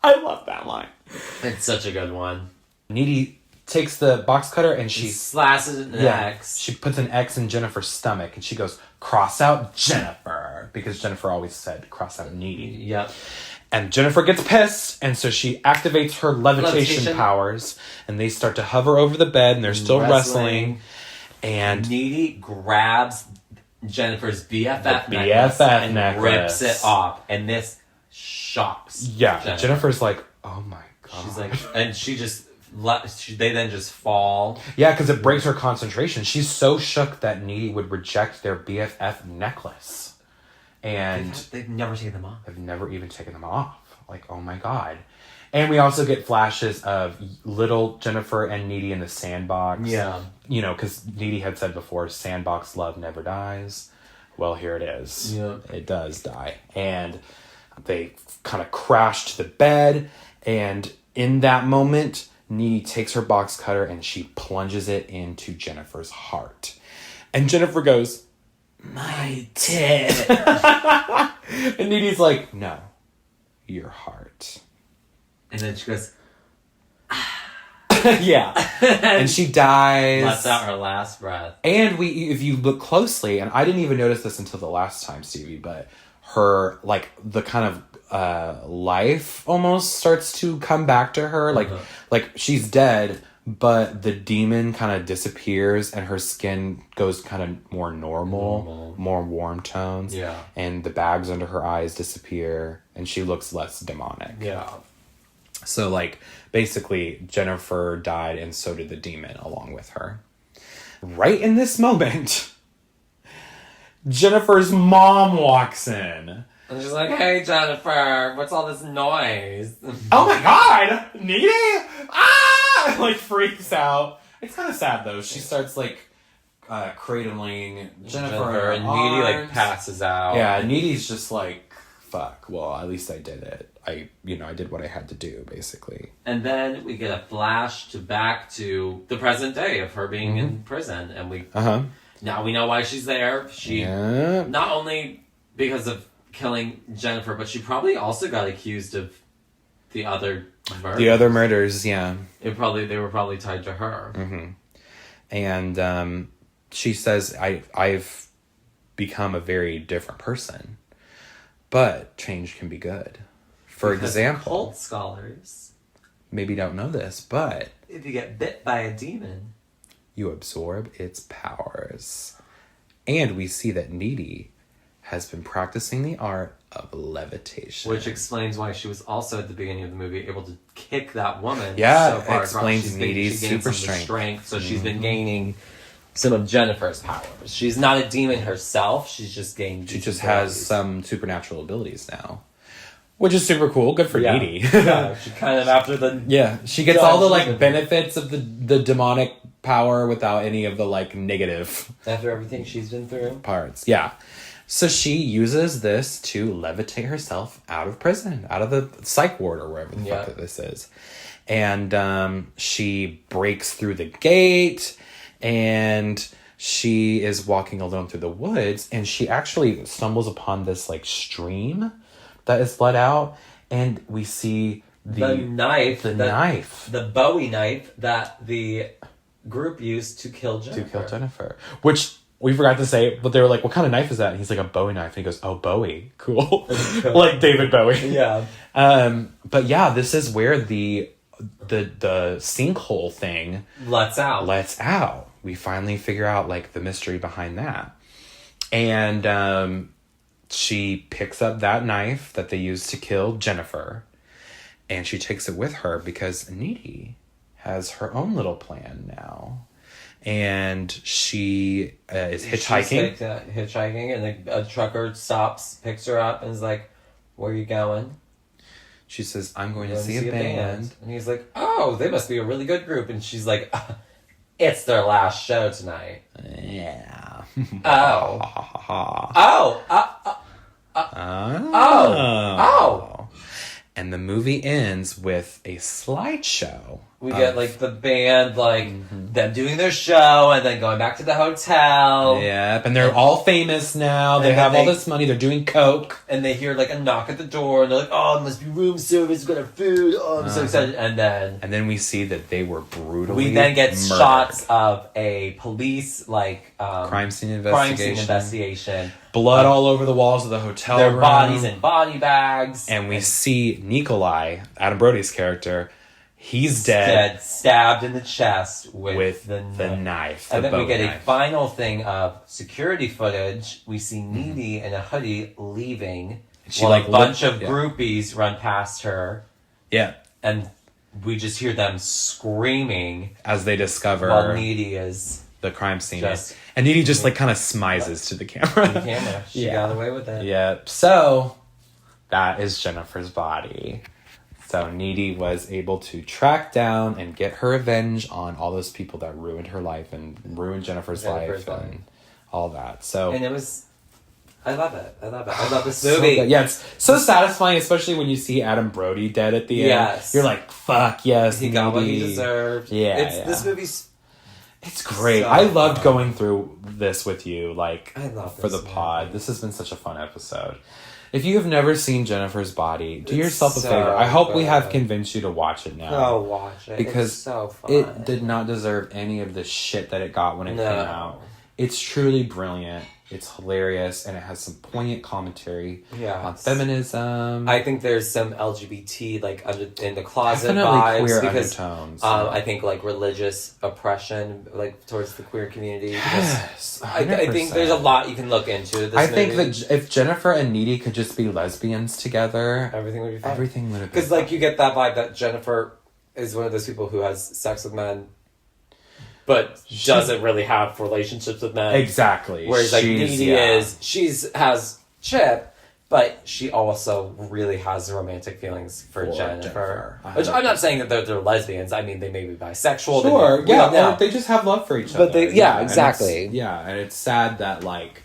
love that line. It's such a good one. Needy takes the box cutter and she slashes it in an X. She puts an X in Jennifer's stomach and she goes, cross out Jennifer. Because Jennifer always said, cross out Needy. Yep. And Jennifer gets pissed, and so she activates her levitation powers, and they start to hover over the bed, and they're still wrestling. And Needy grabs Jennifer's BFF necklace and rips it off. And this shocks Jennifer's like, oh my God. She's like, and they then just fall. Yeah, because it breaks her concentration. She's so shook that Needy would reject their BFF necklace. And they've never taken them off. They've never even taken them off. Like, oh my God. And we also get flashes of little Jennifer and Needy in the sandbox. Yeah. Because Needy had said before, sandbox love never dies. Well, here it is. Yeah. It does die. And they kind of crash to the bed. And in that moment, Needy takes her box cutter and she plunges it into Jennifer's heart. And Jennifer goes, my tit. And Needy's like, no, your heart. And then she goes, yeah. And she dies. Lets out her last breath. And if you look closely, and I didn't even notice this until the last time, Stevie, but her, like, the kind of life almost starts to come back to her. Like she's dead, but the demon kind of disappears and her skin goes kind of more normal, more warm tones. Yeah. And the bags under her eyes disappear and she looks less demonic. Yeah. So, like, basically, Jennifer died and so did the demon along with her. Right in this moment, Jennifer's mom walks in. And she's like, hey, Jennifer, what's all this noise? Oh my God! Needy? Ah! Like, freaks out. It's kind of sad though. She starts like cradling Jennifer and in her Needy like arms. passes out. Yeah, Needy's just like, fuck. Well, at least I did it. I did what I had to do, basically. And then we get a flash back to the present day of her being in prison, and now we know why she's there. She not only because of killing Jennifer, but she probably also got accused of the other murders. The other murders, yeah. They were probably tied to her. Mm-hmm. And she says, I've become a very different person, but change can be good. For example, cult scholars maybe don't know this, but if you get bit by a demon, you absorb its powers. And we see that Needy has been practicing the art of levitation. Which explains why she was also at the beginning of the movie able to kick that woman. Yeah, so far explains Needy's super strength. So she's been gaining some of Jennifer's powers. She's not a demon herself. She's just gained. She just has some supernatural abilities now. Which is super cool. Good for Needy. Yeah, she kind of after the... Yeah, she gets all the, like, benefits of the demonic power without any of the, like, negative... After everything she's been through. Parts, yeah. So she uses this to levitate herself out of prison, out of the psych ward or wherever the fuck that this is. And she breaks through the gate, and she is walking alone through the woods, and she actually stumbles upon this, like, stream that is let out, and we see the knife. The Bowie knife that the group used to kill Jennifer. Which we forgot to say, but they were like, what kind of knife is that? And he's like, a Bowie knife. And he goes, oh, Bowie. Cool. Like David Bowie. Yeah. But yeah, this is where the sinkhole thing lets out. We finally figure out, like, the mystery behind that. And she picks up that knife that they used to kill Jennifer, and she takes it with her because Needy has her own little plan now. And she is hitchhiking. She's like, hitchhiking, and a trucker stops, picks her up, and is like, where are you going? She says, I'm going to see a band. And he's like, oh, they must be a really good group. And she's like, it's their last show tonight. Yeah. And the movie ends with a slideshow. We get, like, the band, like, them doing their show and then going back to the hotel. Yep, and they're all famous now. They have all this money. They're doing coke. And they hear, like, a knock at the door, and they're like, oh, it must be room service. We've got our food. Oh, I'm so excited. And then we see that they were brutally we then get murdered. Shots of a police, like... crime scene investigation. Blood all over the walls of the hotel room. Their bodies in body bags. And we see Nikolai, Adam Brody's character... He's dead. Stabbed in the chest with the knife. And then we get a final thing of security footage. We see Needy in a hoodie leaving. While a bunch of groupies run past her. Yeah. And we just hear them screaming. As they discover... While Needy is... The crime scene. And Needy just, like, kind of smizes to the camera. She got away with it. Yeah. So, that is Jennifer's body. So Needy was able to track down and get her revenge on all those people that ruined her life and ruined Jennifer's life and all that. So and it was, I love it. I love this movie. Yeah, it's so satisfying, especially when you see Adam Brody dead at the end. Yes, you're like, fuck yes, he got what he deserved. Yeah, this movie's. It's great. So I loved going through this with you, like, I love for the pod. This has been such a fun episode. If you have never seen Jennifer's Body, do yourself a favor. I hope we have convinced you to watch it now. Go watch it. Because it's so fun. It did not deserve any of the shit that it got when it came out. It's truly brilliant. It's hilarious, and it has some poignant commentary on feminism. I think there's some LGBT, like, in the closet definitely vibes. Queer because, undertones. I think, like, religious oppression, like, towards the queer community. Yes, I think there's a lot you can look into this think that if Jennifer and Needy could just be lesbians together... Everything would be fine. Everything would have been because, like, you get that vibe that Jennifer is one of those people who has sex with men but doesn't really have relationships with men. Exactly. Whereas, like, Needy has Chip, But she also really has romantic feelings for Jennifer. Which I'm not saying that they're lesbians. I mean, they may be bisexual. Sure, we don't know. or they just have love for each other. But exactly. And it's sad that, like,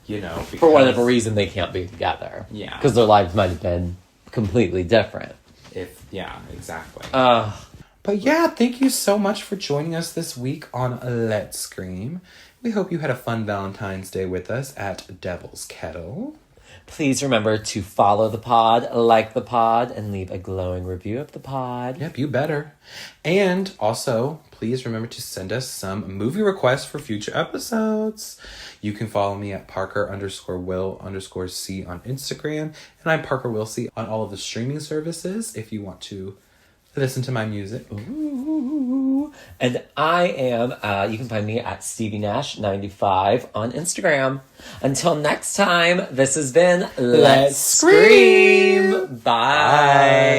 you know... Because, for whatever reason, they can't be together. Yeah. Because their lives might have been completely different. Exactly. But yeah, thank you so much for joining us this week on Let's Scream. We hope you had a fun Valentine's Day with us at Devil's Kettle. Please remember to follow the pod, like the pod, and leave a glowing review of the pod. Yep, you better. And also, please remember to send us some movie requests for future episodes. You can follow me at Parker_Will_C on Instagram. And I'm Parker Will C on all of the streaming services if you want to listen to my music. Ooh. And I am, you can find me at Stevie Nash 95 on Instagram. Until next time, this has been Let's Scream. Bye.